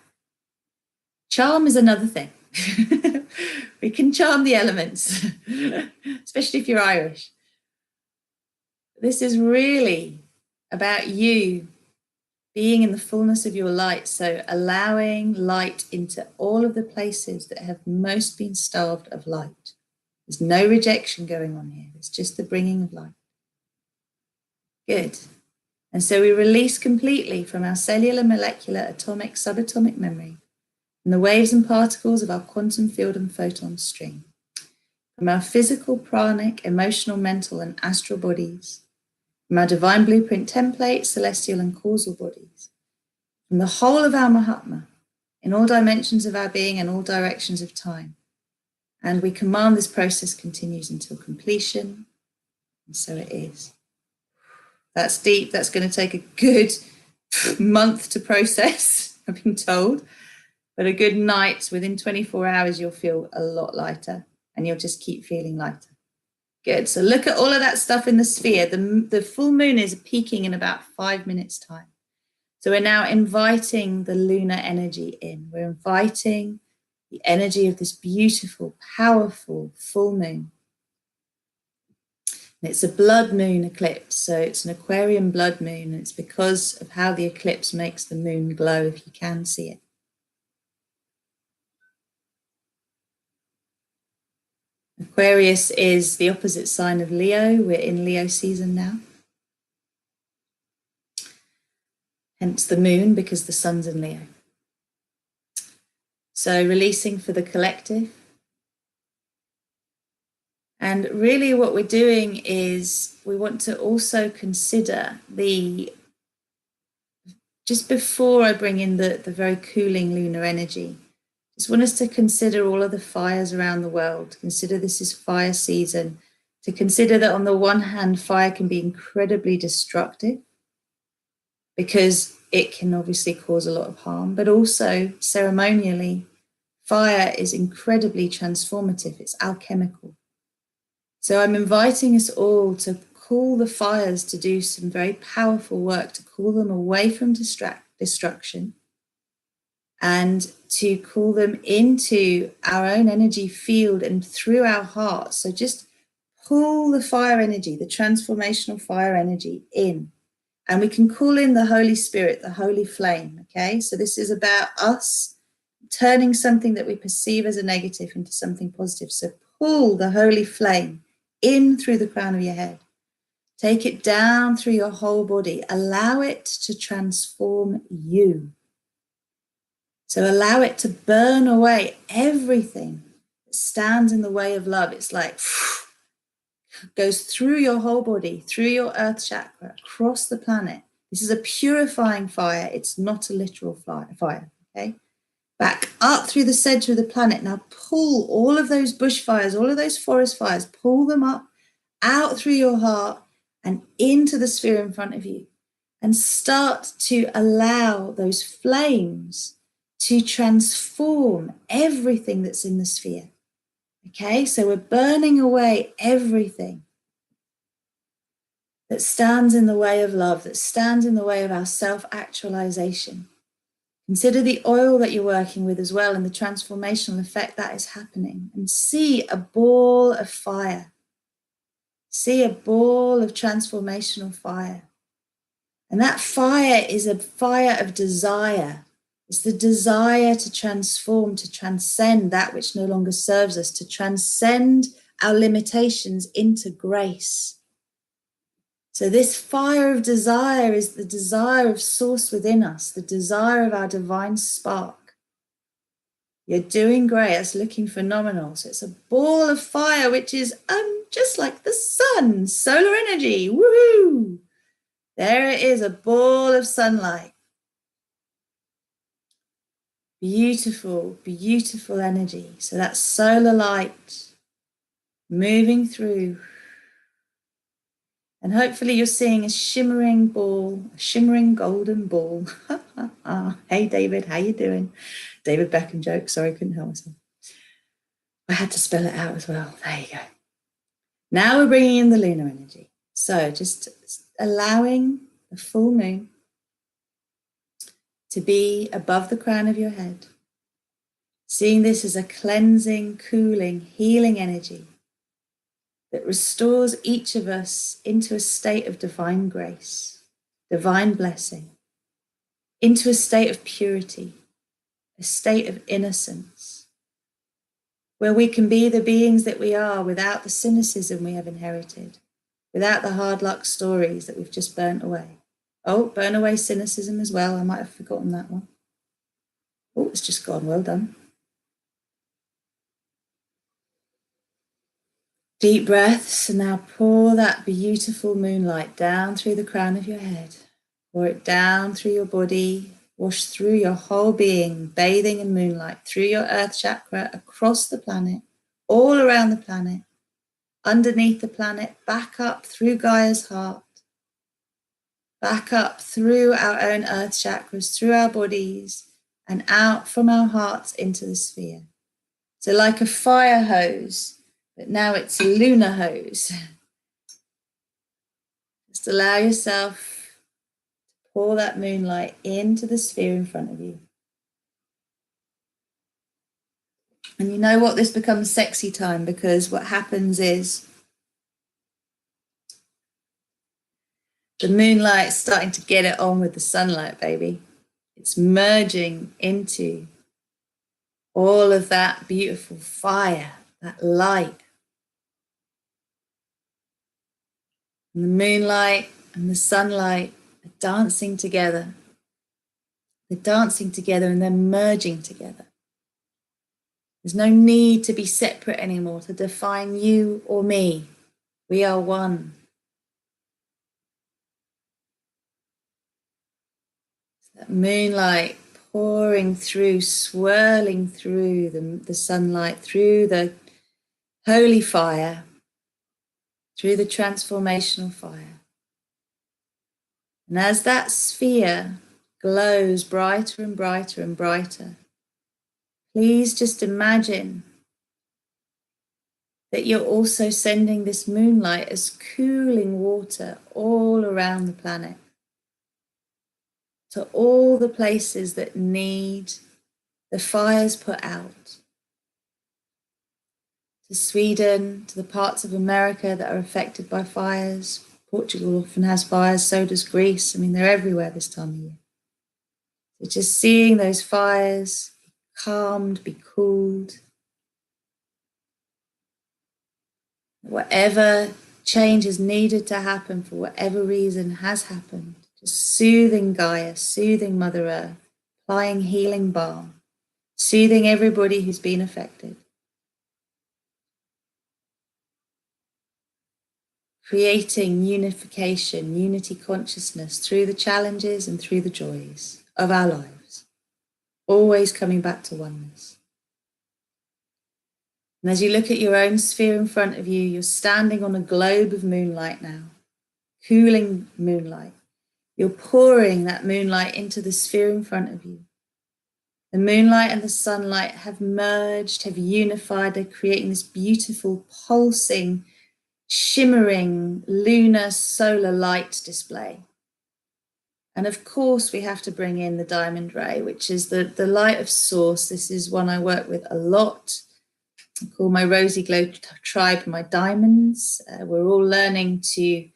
Charm is another thing. We can charm the elements, especially if you're Irish. This is really about you being in the fullness of your light. So allowing light into all of the places that have most been starved of light. There's no rejection going on here. It's just the bringing of light. Good. And so we release completely from our cellular, molecular, atomic, subatomic memory, from the waves and particles of our quantum field and photon stream, from our physical, pranic, emotional, mental, and astral bodies, from our divine blueprint template, celestial and causal bodies, from the whole of our Mahatma, in all dimensions of our being and all directions of time. And we command this process continues until completion, and so it is. That's deep. That's going to take a good month to process, I've been told. But a good night, within 24 hours, you'll feel a lot lighter, and you'll just keep feeling lighter. Good. So look at all of that stuff in the sphere. The full moon is peaking in about 5 minutes' time. So we're now inviting the lunar energy in. We're inviting the energy of this beautiful, powerful full moon. And it's a blood moon eclipse. So it's an Aquarian blood moon. And it's because of how the eclipse makes the moon glow, if you can see it. Aquarius is the opposite sign of Leo. We're in Leo season now. Hence the moon, because the sun's in Leo. So releasing for the collective. And really what we're doing is we want to also consider just before I bring in the very cooling lunar energy, just want us to consider all of the fires around the world. Consider this is fire season. To consider that on the one hand, fire can be incredibly destructive because it can obviously cause a lot of harm, but also ceremonially, fire is incredibly transformative. It's alchemical. So I'm inviting us all to call the fires to do some very powerful work, to call them away from destruction, and to call them into our own energy field and through our hearts. So just pull the fire energy, the transformational fire energy in. And we can call in the Holy Spirit, the holy flame, okay? So this is about us turning something that we perceive as a negative into something positive. So pull the holy flame in through the crown of your head. Take it down through your whole body. Allow it to transform you. So allow it to burn away everything that stands in the way of love. It's like goes through your whole body, through your earth chakra, across the planet. This is a purifying fire. It's not a literal fire, okay? Back up through the center of the planet. Now pull all of those bushfires, all of those forest fires, pull them up, out through your heart and into the sphere in front of you. And start to allow those flames to transform everything that's in the sphere. Okay, so we're burning away everything that stands in the way of love, that stands in the way of our self-actualization. Consider the oil that you're working with as well and the transformational effect that is happening. And see a ball of fire. See a ball of transformational fire. And that fire is a fire of desire. It's the desire to transform, to transcend that which no longer serves us, to transcend our limitations into grace. So this fire of desire is the desire of source within us, the desire of our divine spark. You're doing great. It's looking phenomenal. So it's a ball of fire, which is just like the sun, solar energy. Woohoo! There it is, a ball of sunlight. Beautiful, beautiful energy. So that's solar light moving through. And hopefully you're seeing a shimmering ball, a shimmering golden ball. I Hey, David, how you doing? David Beckham joke. Sorry, couldn't help myself. I had to spell it out as well. There you go. Now we're bringing in the lunar energy. So just allowing the full moon to be above the crown of your head. Seeing this as a cleansing, cooling, healing energy that restores each of us into a state of divine grace, divine blessing, into a state of purity, a state of innocence, where we can be the beings that we are without the cynicism we have inherited, without the hard luck stories that we've just burnt away. Oh, burn away cynicism as well. I might have forgotten that one. Oh, it's just gone. Well done. Deep breaths, and now pour that beautiful moonlight down through the crown of your head. Pour it down through your body, wash through your whole being, bathing in moonlight, through your earth chakra, across the planet, all around the planet, underneath the planet, back up through Gaia's heart, back up through our own earth chakras, through our bodies, and out from our hearts into the sphere. So like a fire hose, but now it's a lunar hose. Just allow yourself to pour that moonlight into the sphere in front of you. And you know what? This becomes sexy time, because what happens is the moonlight's starting to get it on with the sunlight, baby. It's merging into all of that beautiful fire, that light. And the moonlight and the sunlight are dancing together. They're dancing together and they're merging together. There's no need to be separate anymore, to define you or me. We are one. That moonlight pouring through, swirling through the sunlight, through the holy fire, through the transformational fire. And as that sphere glows brighter and brighter and brighter, please just imagine that you're also sending this moonlight as cooling water all around the planet, to all the places that need the fires put out. To Sweden, to the parts of America that are affected by fires. Portugal often has fires, so does Greece. I mean, they're everywhere this time of year. So just seeing those fires be calmed, be cooled. Whatever change is needed to happen for whatever reason has happened. Just soothing Gaia, soothing Mother Earth, applying healing balm, soothing everybody who's been affected. Creating unification, unity consciousness through the challenges and through the joys of our lives. Always coming back to oneness. And as you look at your own sphere in front of you, you're standing on a globe of moonlight now, cooling moonlight. You're pouring that moonlight into the sphere in front of you. The moonlight and the sunlight have merged, have unified, they're creating this beautiful, pulsing, shimmering lunar solar light display. And of course, we have to bring in the diamond ray, which is the light of source. This is one I work with a lot. I call my Rosy Glow tribe my diamonds. We're all learning to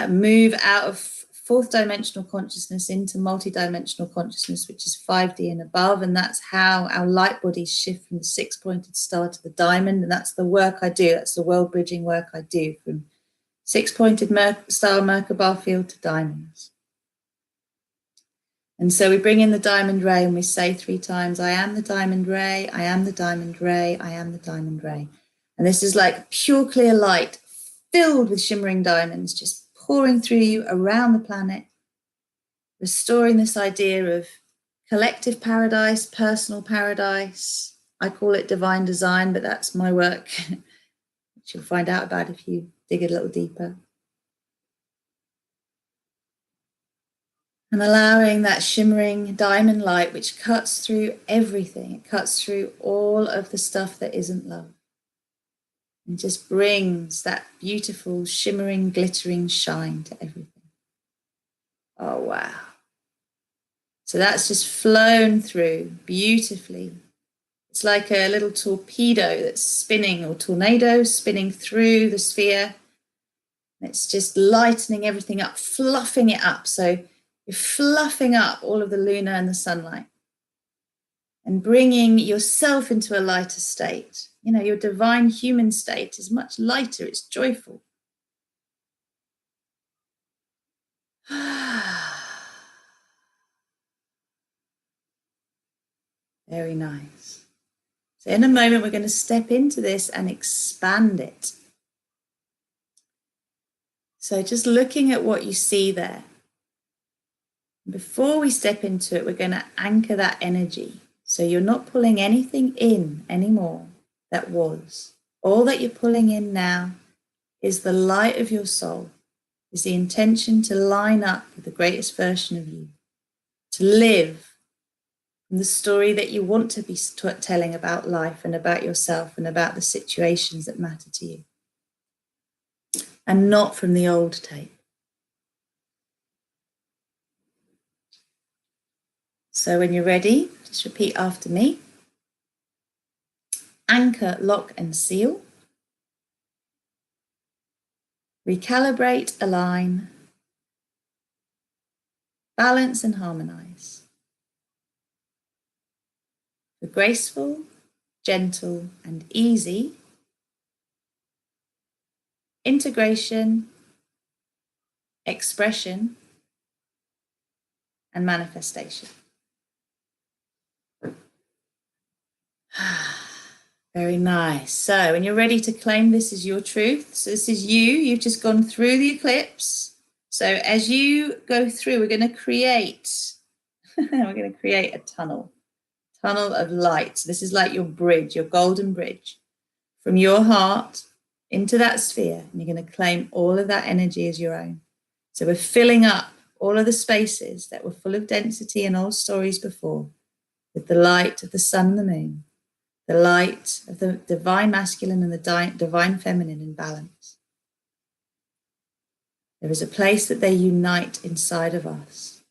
move out of fourth dimensional consciousness into multidimensional consciousness, which is 5D and above. And that's how our light bodies shift from the six-pointed star to the diamond. And that's the work I do. That's the world bridging work I do, from six-pointed star Merkabah field to diamonds. And so we bring in the diamond ray and we say 3 times, I am the diamond ray, I am the diamond ray, I am the diamond ray. And this is like pure clear light filled with shimmering diamonds, just pouring through you around the planet, restoring this idea of collective paradise, personal paradise. I call it divine design, but that's my work, which you'll find out about if you dig a little deeper. And allowing that shimmering diamond light, which cuts through everything. It cuts through all of the stuff that isn't love. And just brings that beautiful, shimmering, glittering shine to everything. Oh, wow. So that's just flown through beautifully. It's like a little torpedo that's spinning, or tornado spinning through the sphere. It's just lightening everything up, fluffing it up. So you're fluffing up all of the lunar and the sunlight and bringing yourself into a lighter state. You know, your divine human state is much lighter. It's joyful. Very nice. So in a moment, we're going to step into this and expand it. So just looking at what you see there. Before we step into it, we're going to anchor that energy. So you're not pulling anything in anymore that was. All that you're pulling in now is the light of your soul, is the intention to line up with the greatest version of you, to live from the story that you want to be telling about life and about yourself and about the situations that matter to you, and not from the old tape. So when you're ready, just repeat after me. Anchor, lock, and seal. Recalibrate, align. Balance and harmonize. For graceful, gentle, and easy. Integration, expression, and manifestation. Very nice. So when you're ready to claim this as your truth, so this is you, you've just gone through the eclipse. So as you go through, we're going to create a tunnel of light. So this is like your bridge, your golden bridge from your heart into that sphere. And you're going to claim all of that energy as your own. So we're filling up all of the spaces that were full of density and old stories before with the light of the sun and the moon. The light of the divine masculine and the divine feminine in balance. There is a place that they unite inside of us.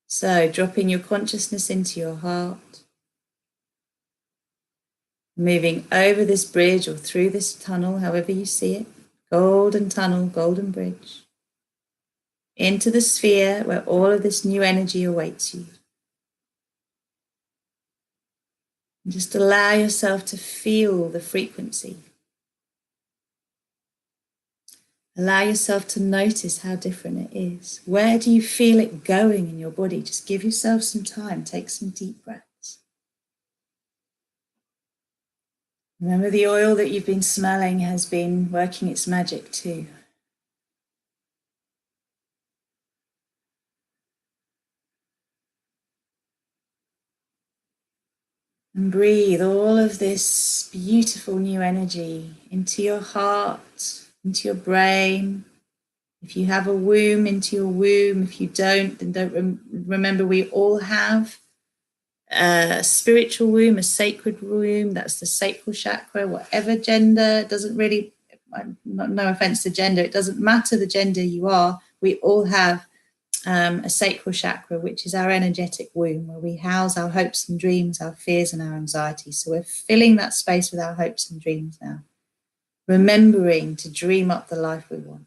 So dropping your consciousness into your heart, moving over this bridge or through this tunnel, however you see it, golden tunnel, golden bridge, into the sphere where all of this new energy awaits you. And just allow yourself to feel the frequency. Allow yourself to notice how different it is. Where do you feel it going in your body? Just give yourself some time. Take some deep breaths. Remember, the oil that you've been smelling has been working its magic too. And breathe all of this beautiful new energy into your heart, into your brain. If you have a womb, into your womb. If you don't, then don't remember we all have a spiritual womb, a sacred womb. That's the sacral chakra, whatever gender. It doesn't really, no offense to gender, it doesn't matter the gender you are. We all have a sacral chakra, which is our energetic womb, where we house our hopes and dreams, our fears and our anxieties. So we're filling that space with our hopes and dreams now, remembering to dream up the life we want.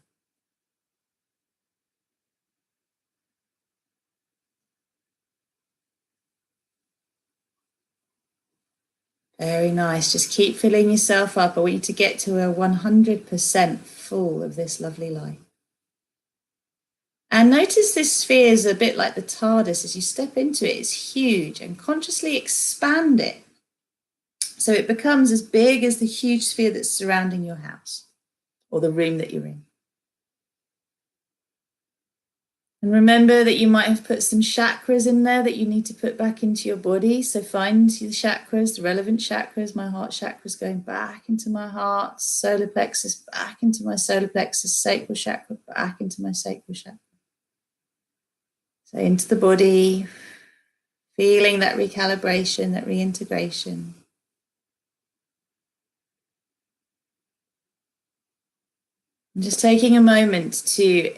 Very nice. Just keep filling yourself up. I want you to get to a 100% full of this lovely light. And notice this sphere is a bit like the TARDIS. As you step into it, it's huge, and consciously expand it so it becomes as big as the huge sphere that's surrounding your house or the room that you're in. And remember that you might have put some chakras in there that you need to put back into your body. So find the chakras, the relevant chakras. My heart chakra is going back into my heart, solar plexus back into my solar plexus, sacral chakra back into my sacral chakra. So into the body, feeling that recalibration, that reintegration. And just taking a moment to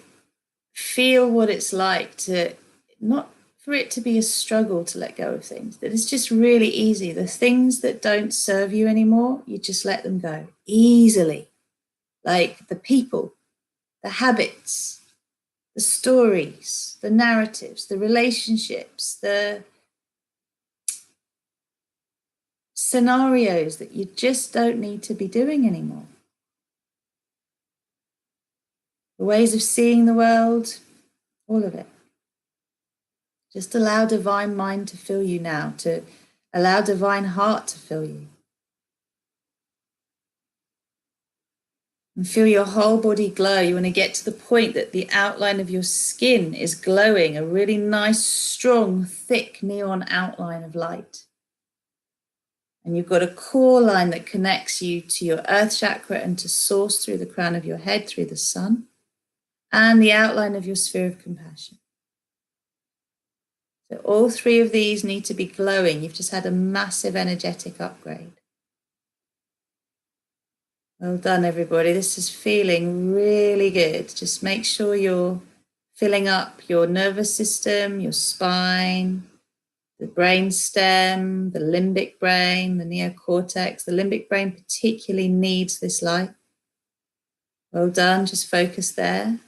feel what it's like to not for it to be a struggle to let go of things. That it's just really easy. The things that don't serve you anymore, you just let them go easily. Like the people, the habits, the stories, the narratives, the relationships, the scenarios that you just don't need to be doing anymore. The ways of seeing the world, all of it. Just allow divine mind to fill you now, to allow divine heart to fill you. And feel your whole body glow. You want to get to the point that the outline of your skin is glowing, a really nice, strong, thick neon outline of light. And you've got a core line that connects you to your earth chakra and to source through the crown of your head, through the sun, and the outline of your sphere of compassion. So all three of these need to be glowing. You've just had a massive energetic upgrade. Well done, everybody. This is feeling really good. Just make sure you're filling up your nervous system, your spine, the brain stem, the limbic brain, the neocortex. The limbic brain particularly needs this light. Well done. Just focus there.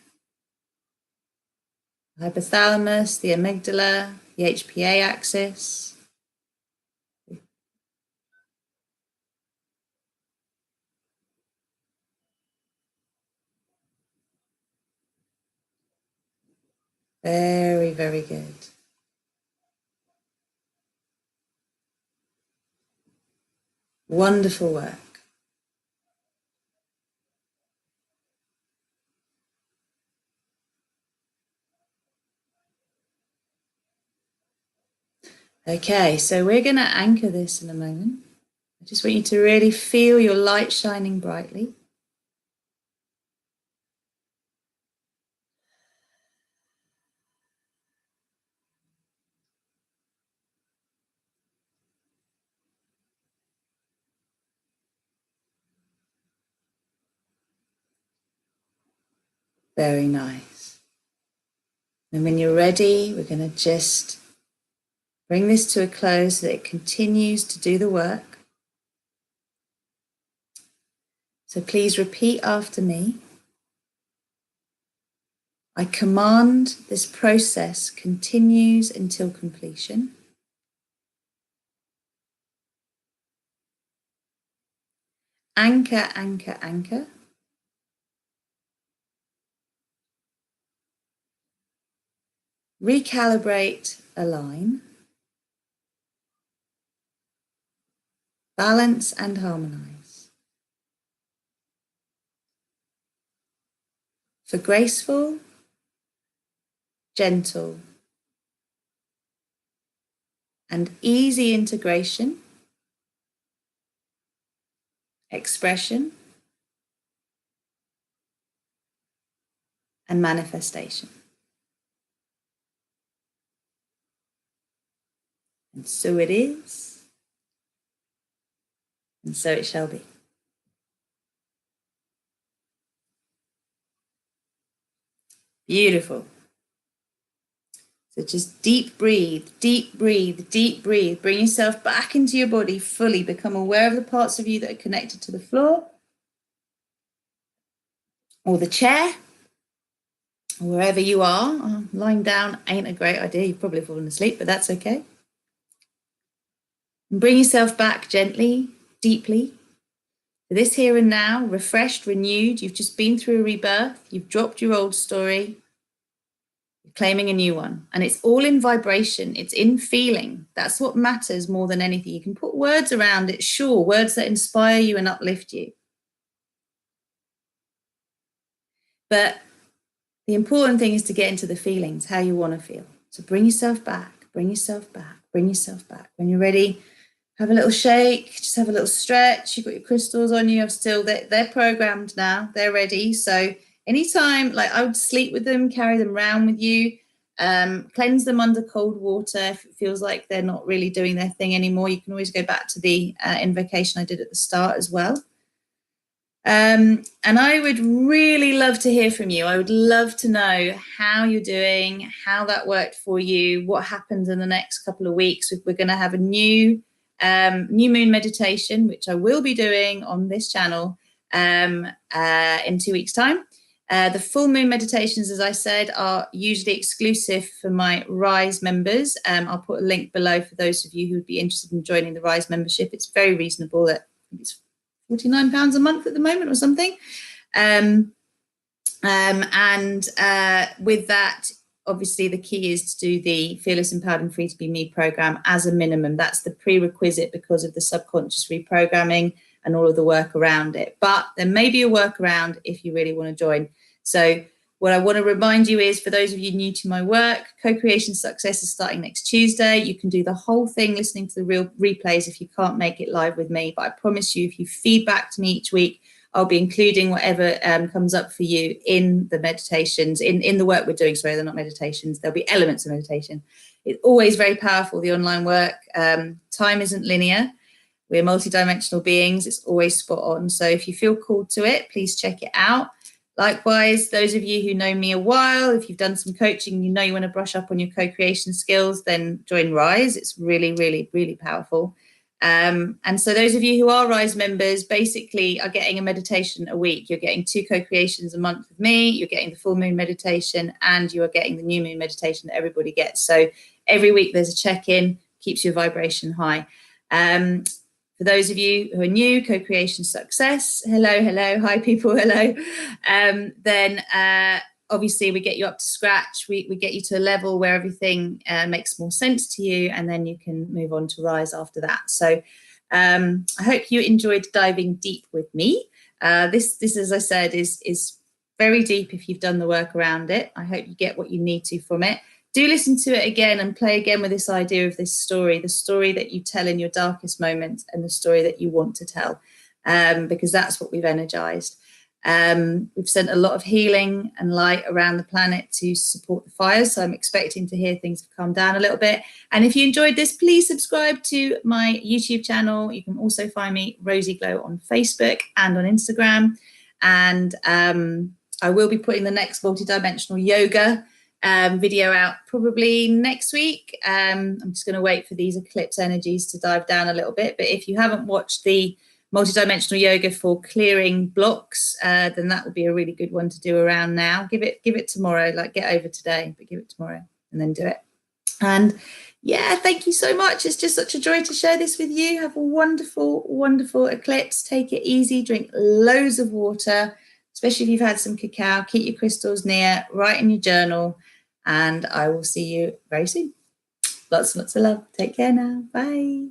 The hypothalamus, the amygdala, the HPA axis. Very, very good. Wonderful work. Okay, so we're going to anchor this in a moment. I just want you to really feel your light shining brightly. Very nice. And when you're ready, we're going to just bring this to a close so that it continues to do the work. So please repeat after me. I command this process continues until completion. Anchor, anchor, anchor. Recalibrate, align. Balance and harmonize. For graceful, gentle, and easy integration, expression, and manifestation. And so it is, and so it shall be. Beautiful. So just deep breathe, deep breathe, deep breathe. Bring yourself back into your body fully. Become aware of the parts of you that are connected to the floor or the chair or wherever you are. Lying down ain't a great idea. You've probably fallen asleep, but that's okay. And bring yourself back gently, deeply. For this here and now, refreshed, renewed. You've just been through a rebirth. You've dropped your old story. You're claiming a new one. And it's all in vibration. It's in feeling. That's what matters more than anything. You can put words around it, sure, words that inspire you and uplift you. But the important thing is to get into the feelings, how you want to feel. So bring yourself back, bring yourself back, bring yourself back. When you're ready, have a little shake, just have a little stretch. You've got your crystals on you. They're programmed now. They're ready. So anytime, like I would sleep with them, carry them around with you. Cleanse them under cold water. If it feels like they're not really doing their thing anymore, you can always go back to the invocation I did at the start as well. And I would really love to hear from you. I would love to know how you're doing, how that worked for you, what happens in the next couple of weeks. We're going to have a new moon meditation, which I will be doing on this channel in 2 weeks' time. The full moon meditations, as I said, are usually exclusive for my Rise members. I'll put a link below for those of you who would be interested in joining the Rise membership. It's very reasonable. I think it's £49 a month at the moment or something. With that, obviously the key is to do the Fearless, Empowered and Free to Be Me program as a minimum. That's the prerequisite because of the subconscious reprogramming and all of the work around it. But there may be a workaround if you really want to join. So what I want to remind you is, for those of you new to my work, Co-Creation Success is starting next Tuesday. You can do the whole thing listening to the real replays if you can't make it live with me. But I promise you, if you feed back to me each week, I'll be including whatever comes up for you in the meditations, in the work we're doing. Sorry, they're not meditations. There'll be elements of meditation. It's always very powerful, the online work. Time isn't linear. We're multidimensional beings. It's always spot on. So if you feel called to it, please check it out. Likewise, those of you who know me a while, if you've done some coaching, you know you want to brush up on your co-creation skills, then join Rise. It's really, really, really powerful. And so those of you who are Rise members basically are getting a meditation a week. You're getting 2 co-creations a month with me. You're getting the full moon meditation, and you are getting the new moon meditation that everybody gets. So every week there's a check-in, keeps your vibration high. For those of you who are new, Co-Creation Success, hello, hi people, hello. Then obviously we get you up to scratch. We get you to a level where everything makes more sense to you, and then you can move on to Rise after that. So I hope you enjoyed diving deep with me. This, as I said, is very deep if you've done the work around it. I hope you get what you need to from it. Do listen to it again and play again with this idea of this story, the story that you tell in your darkest moments and the story that you want to tell, because that's what we've energized. We've sent a lot of healing and light around the planet to support the fires, so I'm expecting to hear things have calmed down a little bit. And if you enjoyed this, please subscribe to my YouTube channel. You can also find me, Rosie Glow, on Facebook and on Instagram. And I will be putting the next multidimensional yoga video out probably next week. I'm just going to wait for these eclipse energies to dive down a little bit. But if you haven't watched the multidimensional yoga for clearing blocks, then that would be a really good one to do around now. Give it tomorrow, like get over today, but give it tomorrow and then do it. And yeah, thank you so much. It's just such a joy to share this with you. Have a wonderful, wonderful eclipse. Take it easy, drink loads of water, especially if you've had some cacao. Keep your crystals near, write in your journal, and I will see you very soon. Lots and lots of love. Take care now. Bye.